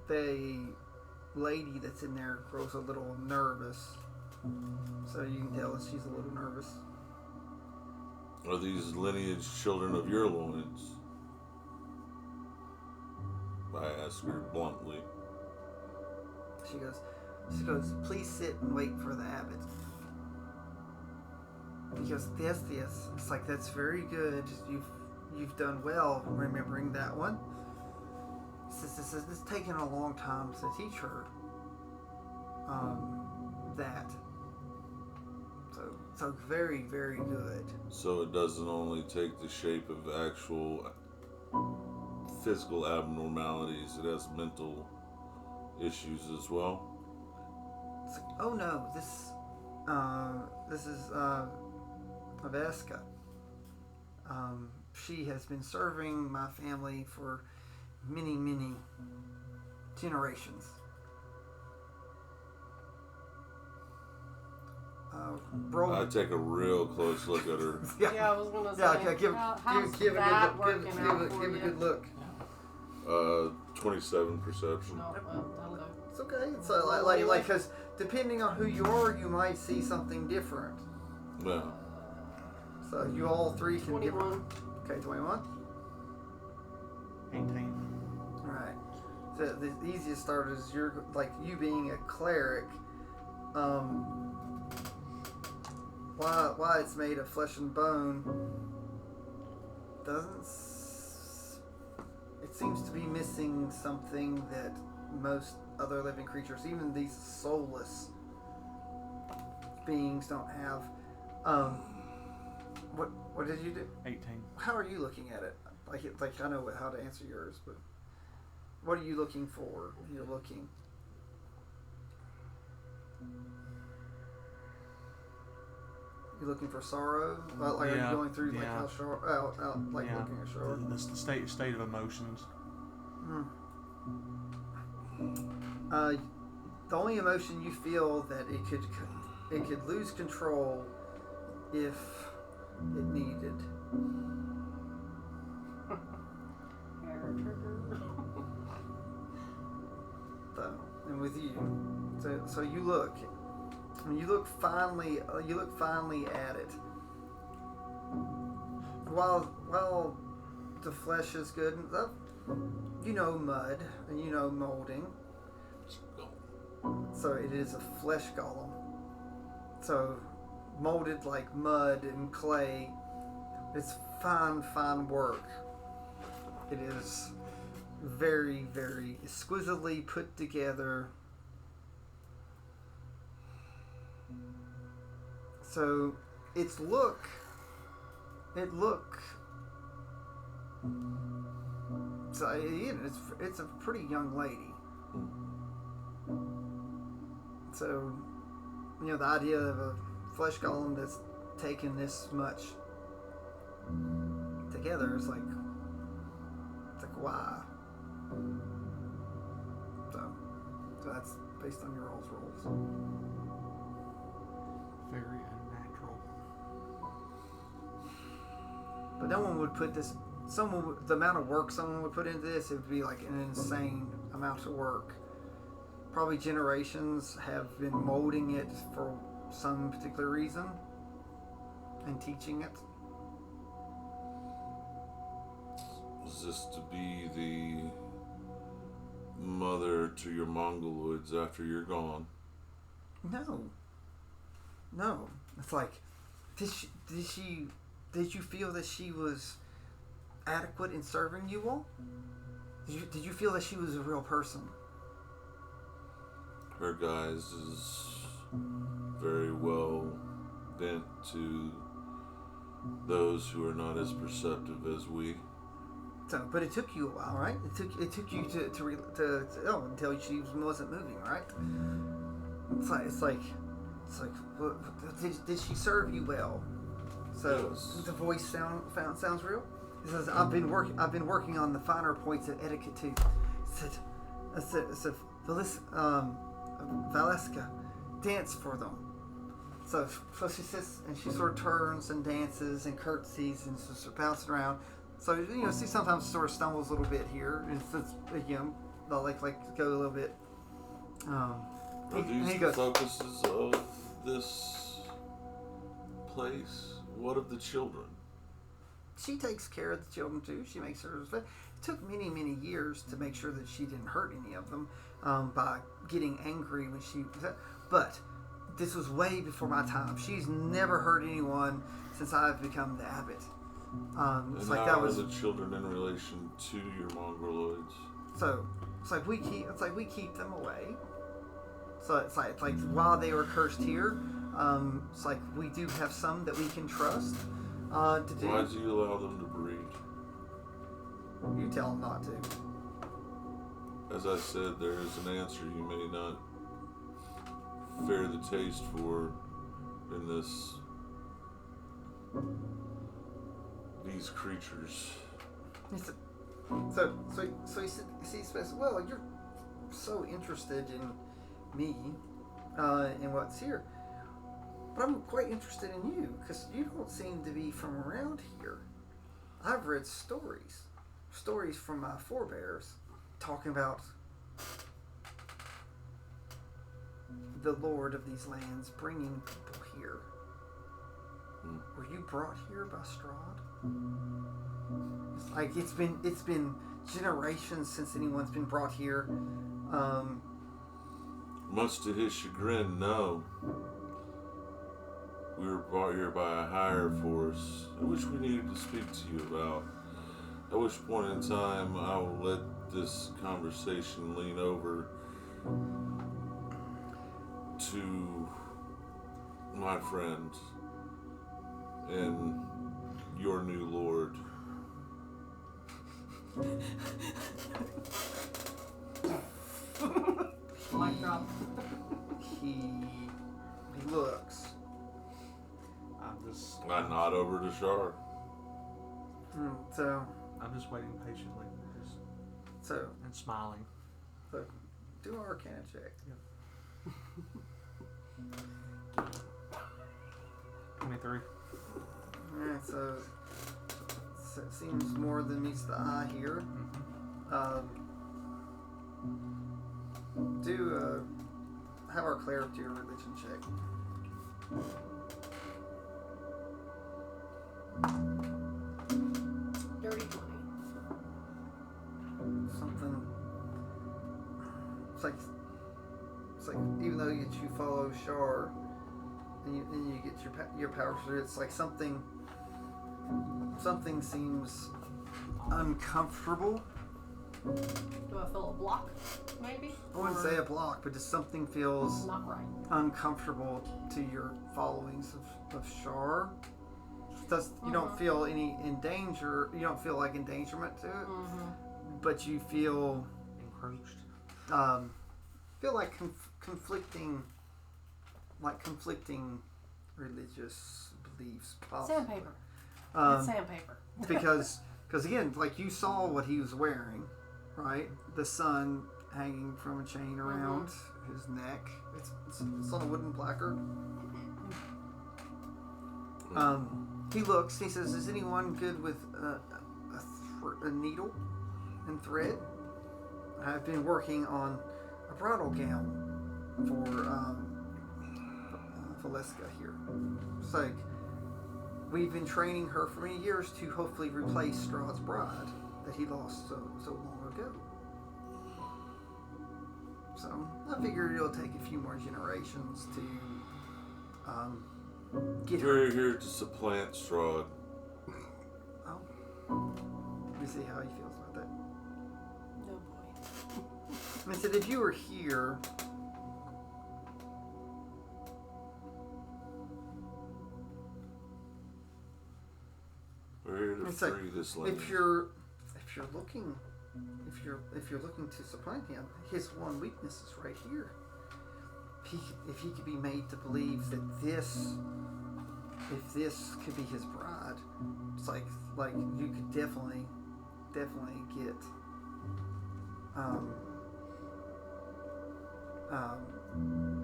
The lady that's in there grows a little nervous, so you can tell that she's a little nervous. Are these lineage children of your loins? I ask her bluntly. She goes, please sit and wait for the abbot. He goes, yes. It's like, that's very good. You've done well remembering that one. It's taken a long time to teach her that. So very, very good. So it doesn't only take the shape of actual physical abnormalities, it has mental issues as well. It's like, oh no, this is Aveska. She has been serving my family for many, many generations. I take a real close look at her. Yeah, I was gonna say. How's give that a working out for give a you? good look. 27 perception. Oh, well, that'll do. It's okay. It's like because depending on who you are, you might see something different. Yeah. So you all three can give. 21. Okay, 21. 18. All right. So the easiest start is you being a cleric. Why it's made of flesh and bone it seems to be missing something that most other living creatures, even these soulless beings, don't have. What did you do? 18. How are you looking at it? Like I know how to answer yours, but what are you looking for when you're looking? You looking for sorrow? Are you going through looking at sorrow? The state of emotions. The only emotion you feel that it could lose control if it needed. And with you, so you look. And you look finally at it. While the flesh is good, you know mud and you know molding. So it is a flesh golem. So molded like mud and clay. It's fine work. It is very, very exquisitely put together. So it look. So it's a pretty young lady. So the idea of a flesh golem that's taken this much together is like why. So that's based on your all's rules. Very unnatural. But no one would put this. The amount of work someone would put into this, it would be like an insane amount of work. Probably generations have been molding it for some particular reason and teaching it. Is this to be the mother to your mongoloids after you're gone? No. It's like, did you feel that she was adequate in serving you all? Did you feel that she was a real person? Her guise is very well bent to those who are not as perceptive as we. So, but it took you a while, right? It took you to until she wasn't moving, right? It's like, well, did she serve you well? So yes. The voice sounds real. It says, I've been working on the finer points of etiquette too. It said, Valeska, dance for them. So she sits and she sort of turns and dances and curtsies and sort of bouncing around. So she sometimes sort of stumbles a little bit here, and they'll like go a little bit. Are these the focuses of this place? What of the children? She takes care of the children too. She makes sure. It took many years to make sure that she didn't hurt any of them by getting angry when she. But this was way before my time. She's never hurt anyone since I've become the abbot. And like how that are was the children in relation to your mongoloids? So it's like we keep them away. So it's like while they were cursed here, It's like we do have some that we can trust to do. Why do you allow them to breed? You tell them not to. As I said, there is an answer you may not fare the taste for in these creatures. He said, so he says, well, you're so interested in me and what's here, but I'm quite interested in you because you don't seem to be from around here. I've read stories from my forebears talking about the Lord of these lands bringing people here. Were you brought here by Strahd? It's like it's been generations since anyone's been brought here. Much to his chagrin, no. We were brought here by a higher force, which we needed to speak to you about. At which point in time, I will let this conversation lean over to my friend and your new lord. Mic drop. He looks. I nod over to Shar. So I'm just waiting patiently, and smiling. So do an Arcana check. Yep. 23. Alright, so it seems more than meets the eye here. Have our cleric do a religion check. Dirty 20. Something. It's like even though you follow Shar and you get your powers through, it's like something seems uncomfortable. Do I feel a block, maybe? I wouldn't say a block, but just something feels Not right. uncomfortable to your followings of Shar. You don't feel any danger. You don't feel like endangerment to it, but you feel Encroached. Feel like conflicting religious beliefs. Possibly. Sandpaper. It's sandpaper. because again, like you saw what he was wearing, right? The sun hanging from a chain around his neck. It's on a wooden placard. He looks. He says, "Is anyone good with a needle and thread? I've been working on a bridal gown for Valeska here. It's like we've been training her for many years to hopefully replace Strahd's bride that he lost so long ago. So I figured it'll take a few more generations to get her." We're here to supplant Strahd. Oh, let me see how he feels about that. No boy. I said, if you were here, We're here to it's like, free this land. if you're looking to supplant him, his one weakness is right here. If he could be made to believe that if this could be his bride, it's like you could definitely get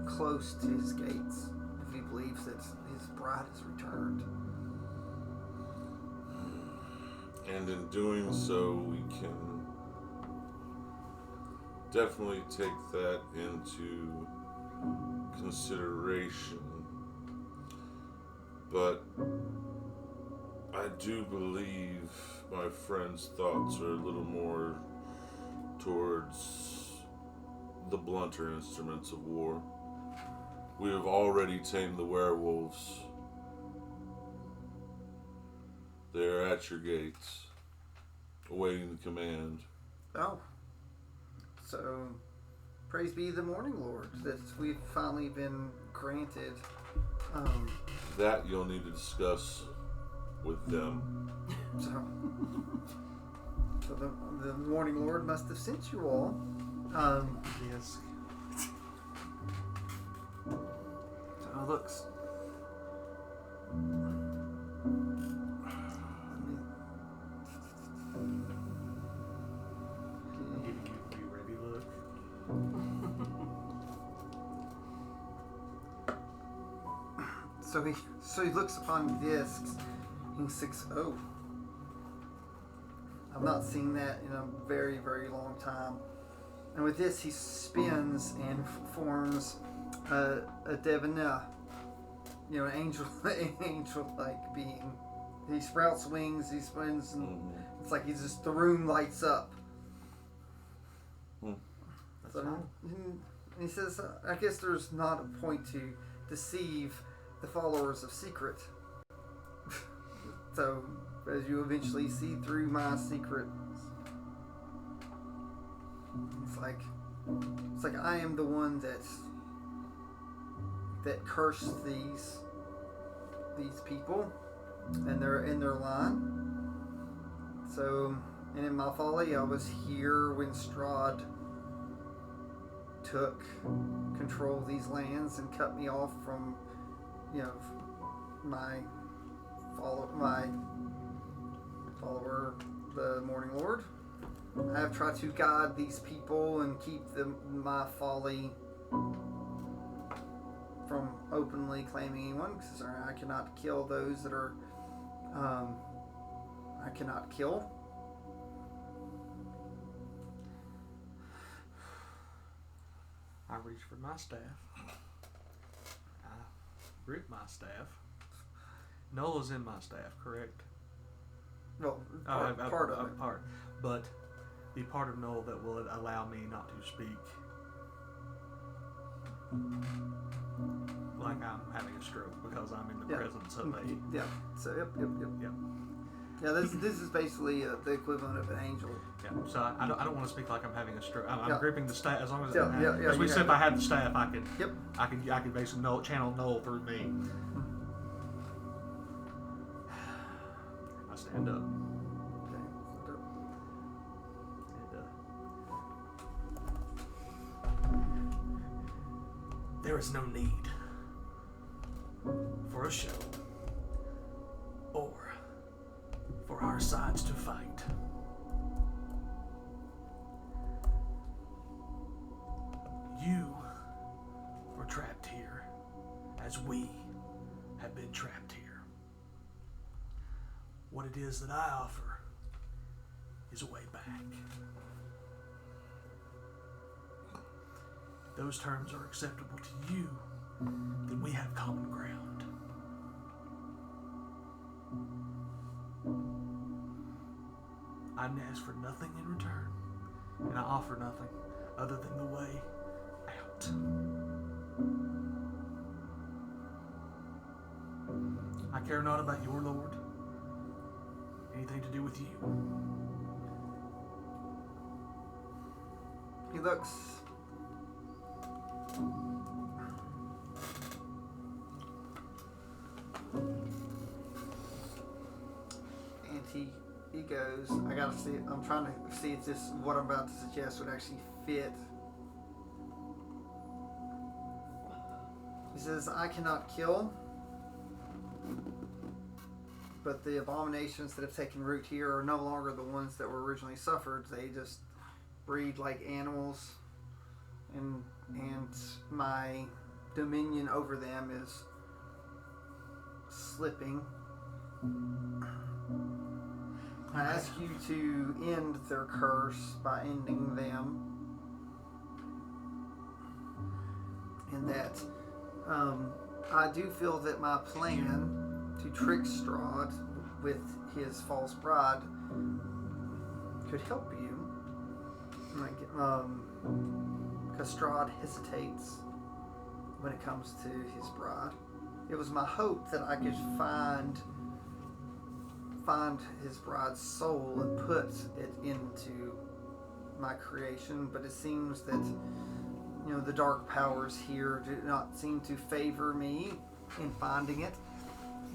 close to his gates if he believes that his bride has returned. And in doing so, we can definitely take that into consideration. But I do believe my friend's thoughts are a little more towards the blunter instruments of war. We have already tamed the werewolves. They're at your gates, awaiting the command. Oh, so praise be the Morning Lord that we've finally been granted That you'll need to discuss with them. So the Morning Lord must have sent you all. Yes. So it looks. I'm giving you a be ready look. So he looks upon the discs. He thinks, "Oh, I've not seen that in a very, very long time." And with this, he spins and forms a Devaneh, an angel-like being. He sprouts wings. He spins, and it's like the room lights up. That's So fine. he says, "I guess there's not a point to deceive the followers of secret. So, as you eventually see through my secret, it's like I am the one that cursed these people, and they're in their line. So, and in my folly, I was here when Strahd took control of these lands and cut me off from, my follower, the Morning Lord. I have tried to guide these people and keep my folly from openly claiming anyone, because I cannot kill those that are I cannot kill. I reach for my staff. I grip my staff. Nola's in my staff, correct? Well, part of it. Part. But the part of Nola that will allow me not to speak like I'm having a stroke because I'm in the presence of a... Yeah. So, yep. Yeah. Yeah, this is basically the equivalent of an angel. Yeah, so I don't want to speak like I'm having a stroke. I'm Yeah. gripping the staff as long as Yeah, we you said if have I had the staff, I could. Yep. I could basically channel Noel through me. I stand up. Okay. And, there is no need for a show or for our sides to fight. You were trapped here as we have been trapped here. What it is that I offer is a way back. If those terms are acceptable to you, then we have common ground. I ask for nothing in return, and I offer nothing other than the way out. I care not about your Lord, anything to do with you. He looks. And he goes, I gotta see, I'm trying to see if what I'm about to suggest would actually fit. He says, I cannot kill, but the abominations that have taken root here are no longer the ones that were originally suffered. They just breed like animals, and my dominion over them is slipping. I ask you to end their curse by ending them. And that I do feel that my plan to trick Strahd with his false bride could help you. Because Strahd hesitates when it comes to his bride. It was my hope that I could find his bride's soul and put it into my creation, but it seems that the dark powers here do not seem to favor me in finding it.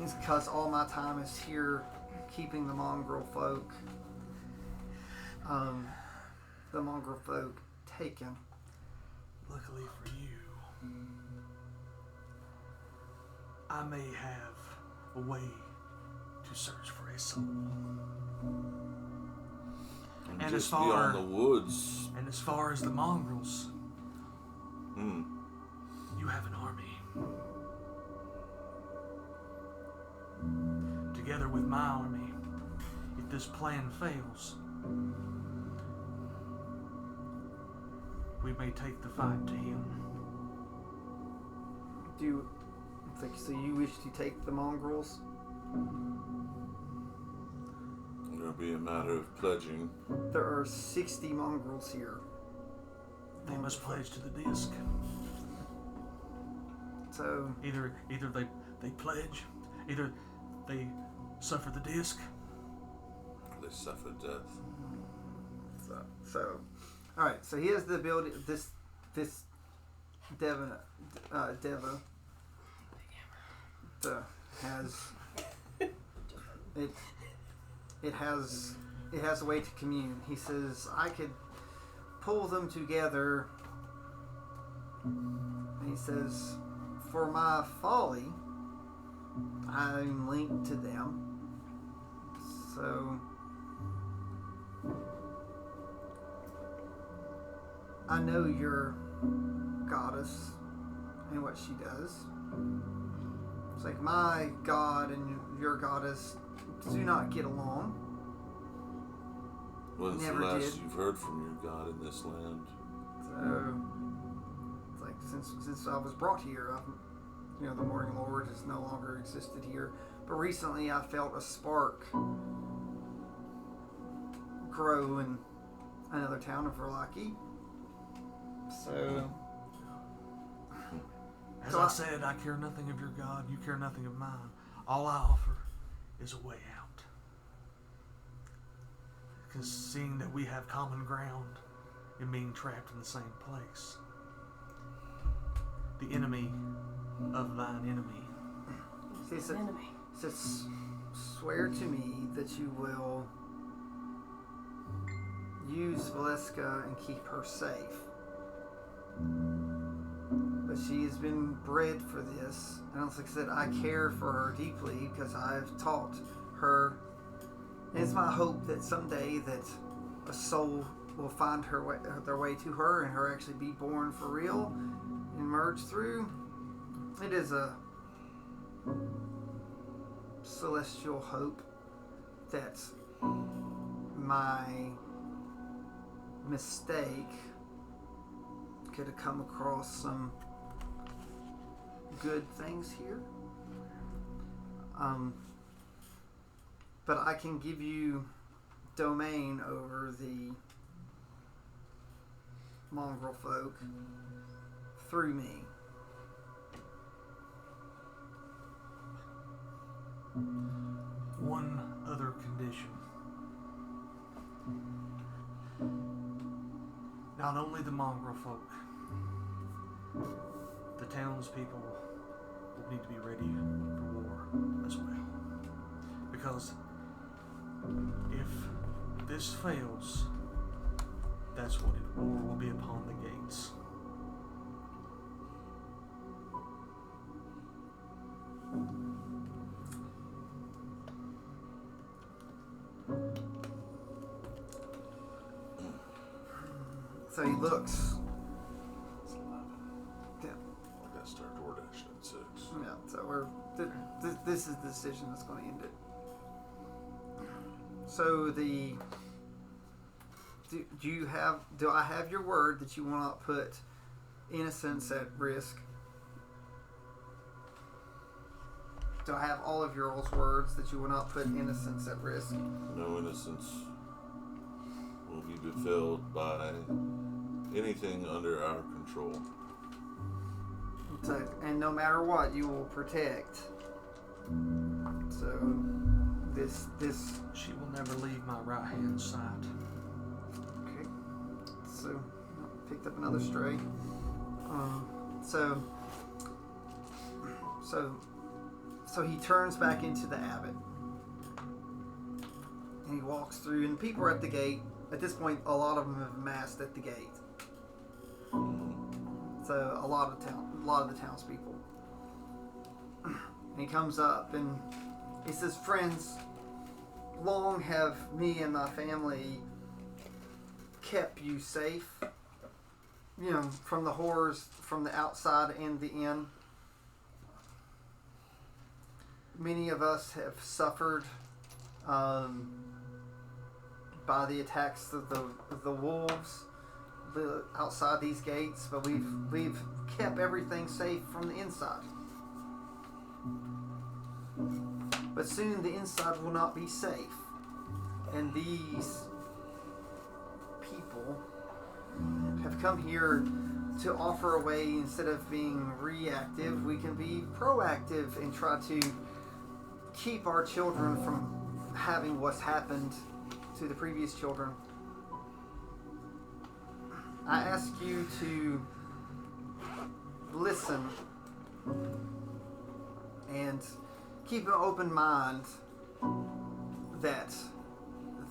It's because all my time is here keeping the mongrel folk taken. Luckily for you, I may have a way to search for a soul. And just beyond the woods. And as far as the mongrels, you have an army. Together with my army, if this plan fails, we may take the fight to him. So you wish to take the mongrels? It'll be a matter of pledging. There are 60 mongrels here. They must pledge to the disc. So either they pledge, either they suffer the disc. They suffer death. So all right. So he has the ability. This Deva has it has a way to commune. He says I could pull them together. He says, for my folly, I'm linked to them. So I know your goddess and what she does. It's like my god and your goddess do not get along. When's Never the last did. you've heard from your god in this land? So it's like since I was brought here, the Morning Lord has no longer existed here. But recently, I felt a spark grow in another town of Verlaki. So, as I said, I care nothing of your God. You care nothing of mine. All I offer is a way out. Because seeing that we have common ground in being trapped in the same place, the enemy of thine enemy. he says, swear to me that you will use Valeska and keep her safe. But she has been bred for this. And like I said, I care for her deeply because I've taught her. And it's my hope that someday that a soul will find their way to her and her actually be born for real and merge through. It is a celestial hope that my mistake could have come across some good things here. But I can give you domain over the mongrel folk through me. One other condition. Not only the mongrel folk, the townspeople will need to be ready for war as well. Because if this fails, that's what war will be upon the gates. So he looks. Yeah. I gotta start DoorDash at 6. Yeah. So this is the decision that's going to end it. So do I have your word that you will not put innocence at risk? Do I have all of your all's words that you will not put innocence at risk? No innocence will be befilled by anything under our control. So, and no matter what, you will protect. So this. She will never leave my right hand side. Okay. So picked up another stray. So he turns back into the abbot. And he walks through, and people are at the gate. At this point, a lot of them have massed at the gate. So a lot of the townspeople. And he comes up and he says, "Friends, long have me and my family kept you safe, from the horrors from the outside and the in. Many of us have suffered by the attacks of the wolves outside these gates, but we've kept everything safe from the inside. But soon the inside will not be safe, and these people have come here to offer a way. Instead of being reactive, we can be proactive and try to keep our children from having what's happened to the previous children. I ask you to listen and keep an open mind that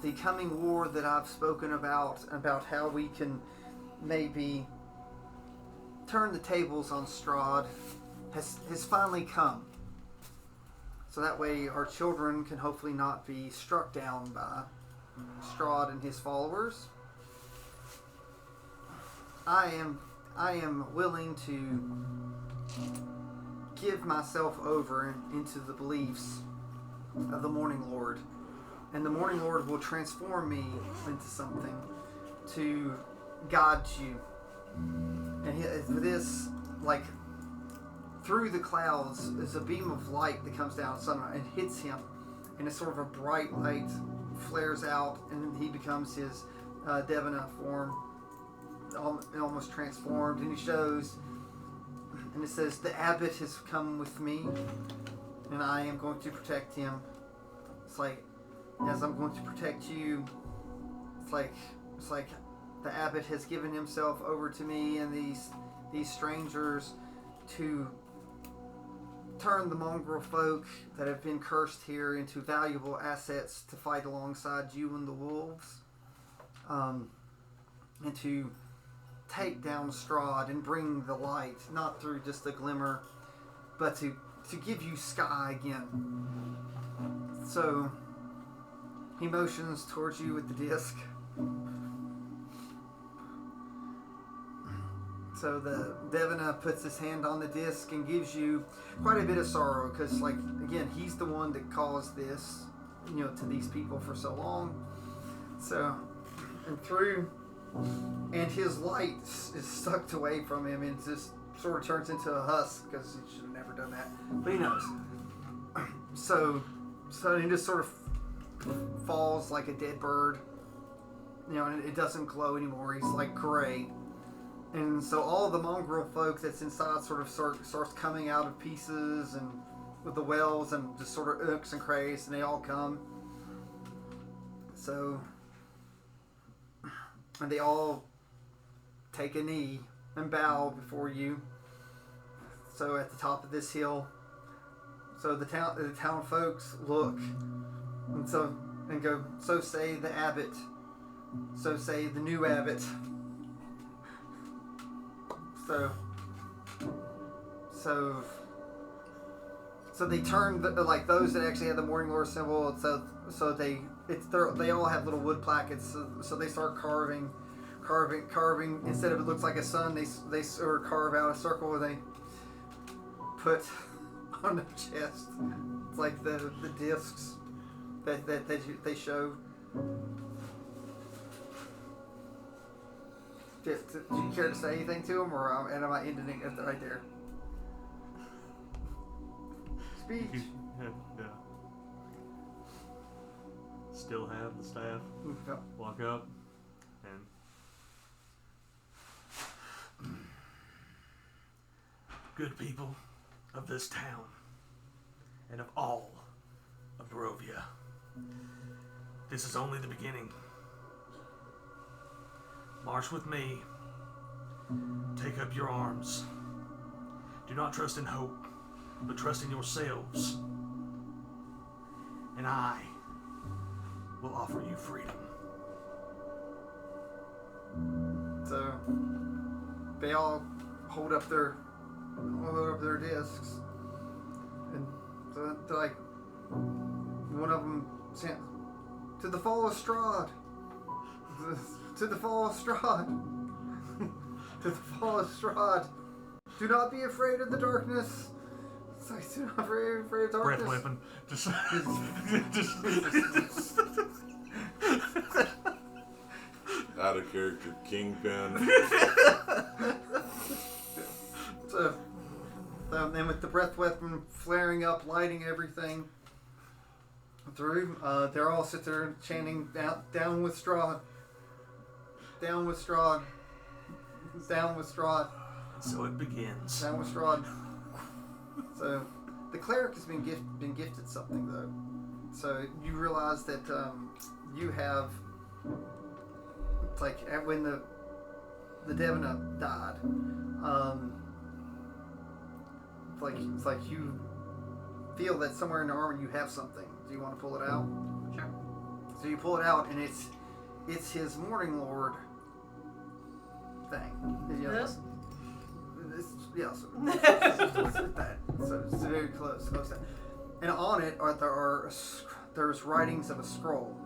the coming war that I've spoken about how we can maybe turn the tables on Strahd, has finally come. So that way our children can hopefully not be struck down by Strahd and his followers. I am willing to give myself over into the beliefs of the Morning Lord, and the Morning Lord will transform me into something to guide you. And this, like, through the clouds is a beam of light that comes down and hits him, and it's sort of a bright light flares out, and he becomes his Devana form, almost transformed, and he shows, and it says, "The abbot has come with me, and I am going to protect him." It's like, as I'm going to protect you, it's like the abbot has given himself over to me and these strangers to turn the mongrel folk that have been cursed here into valuable assets to fight alongside you and the wolves, and to take down Strahd and bring the light, not through just a glimmer, but to give you sky again. So he motions towards you with the disc. So the Devana puts his hand on the disc and gives you quite a bit of sorrow, because, like, again, he's the one that caused this, to these people for so long. So, and his light is sucked away from him and just sort of turns into a husk, because he should have never done that. But he knows. So he just sort of falls like a dead bird, and it doesn't glow anymore. He's like gray. And so all the mongrel folk that's inside sort of starts coming out of pieces and with the wells and just sort of ooks and crays, and they all come. So, and they all take a knee and bow before you. So at the top of this hill, so the town folks look and go, "So say the abbot, so say the new abbot." So they turn like those that actually had the Morning Lord symbol. So they all have little wood plackets. So they start carving. Instead of it looks like a sun, they sort of carve out a circle where they put on their chest. It's like the discs that they show. Do you care to say anything to him, or am I ending it right there? Speech. Yeah. Still have the staff. Yep. Walk up and good people of this town and of all of Barovia, this is only the beginning. March with me. Take up your arms. Do not trust in hope, but trust in yourselves. And I will offer you freedom. So they all hold up their discs, and so they're like, one of them sent to the fall of Strahd, to the fall of Strahd, to the fall of Strahd. Do not be afraid of the darkness. It's like, do not be afraid of darkness. Breath weapon. Just Out of character Kingpin. So, and with the breath weapon flaring up, lighting everything through, they're all sit there chanting, down with Strahd, down with Strahd, down with Strahd, so it begins. down with Strahd. So the cleric has been gifted something though. So you realize that you have, like when the Devanut died, it's like you feel that somewhere in the armor you have something. Do you want to pull it out? Sure. So you pull it out, and it's his Morning Lord thing. This? Yes. That. So it's very close to that. And on it there's writings of a scroll.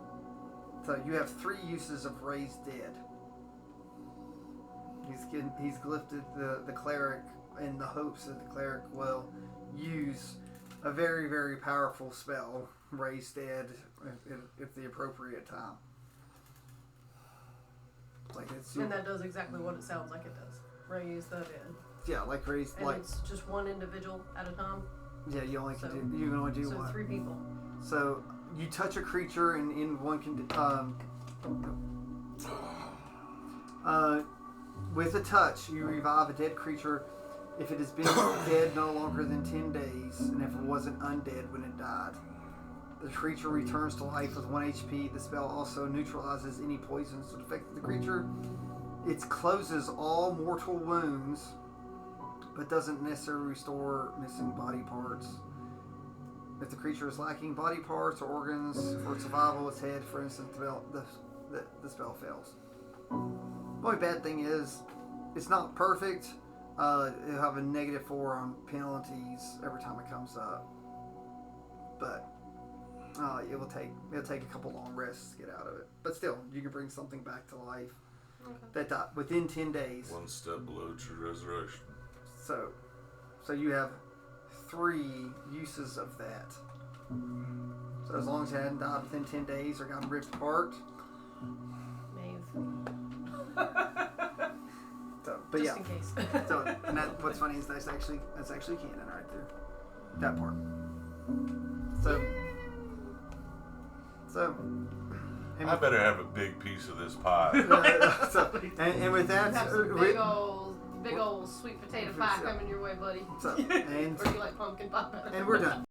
So you have 3 uses of raised dead. He's gifted the cleric in the hopes that the cleric will use a very, very powerful spell, raise dead, at the appropriate time. Like it's And that does exactly what it sounds like it does. Raise the dead. yeah, like raise And like it's just one individual at a time. yeah. You So- can only do So one. 3 people. So you touch a creature and in one with a touch, you revive a dead creature if it has been dead no longer than 10 days, and if it wasn't undead when it died. The creature returns to life with 1 HP. The spell also neutralizes any poisons that affect the creature. It closes all mortal wounds, but doesn't necessarily restore missing body parts. If the creature is lacking body parts or organs for survival, its head, for instance, the spell fails. The only bad thing is, it's not perfect. It'll have a -4 on penalties every time it comes up. But it'll take a couple long rests to get out of it. But still, you can bring something back to life that died within 10 days. One step below true resurrection. So you have 3 uses of that. So as long as it hadn't died within 10 days or gotten ripped apart. Maeve. So, but Just yeah. in case. So, and what's funny is that's actually canon right there. That part. So. I better have a big piece of this pie. And with that, Have some big old sweet potato pie coming your way, buddy. and Or do you like pumpkin pie better? we're done.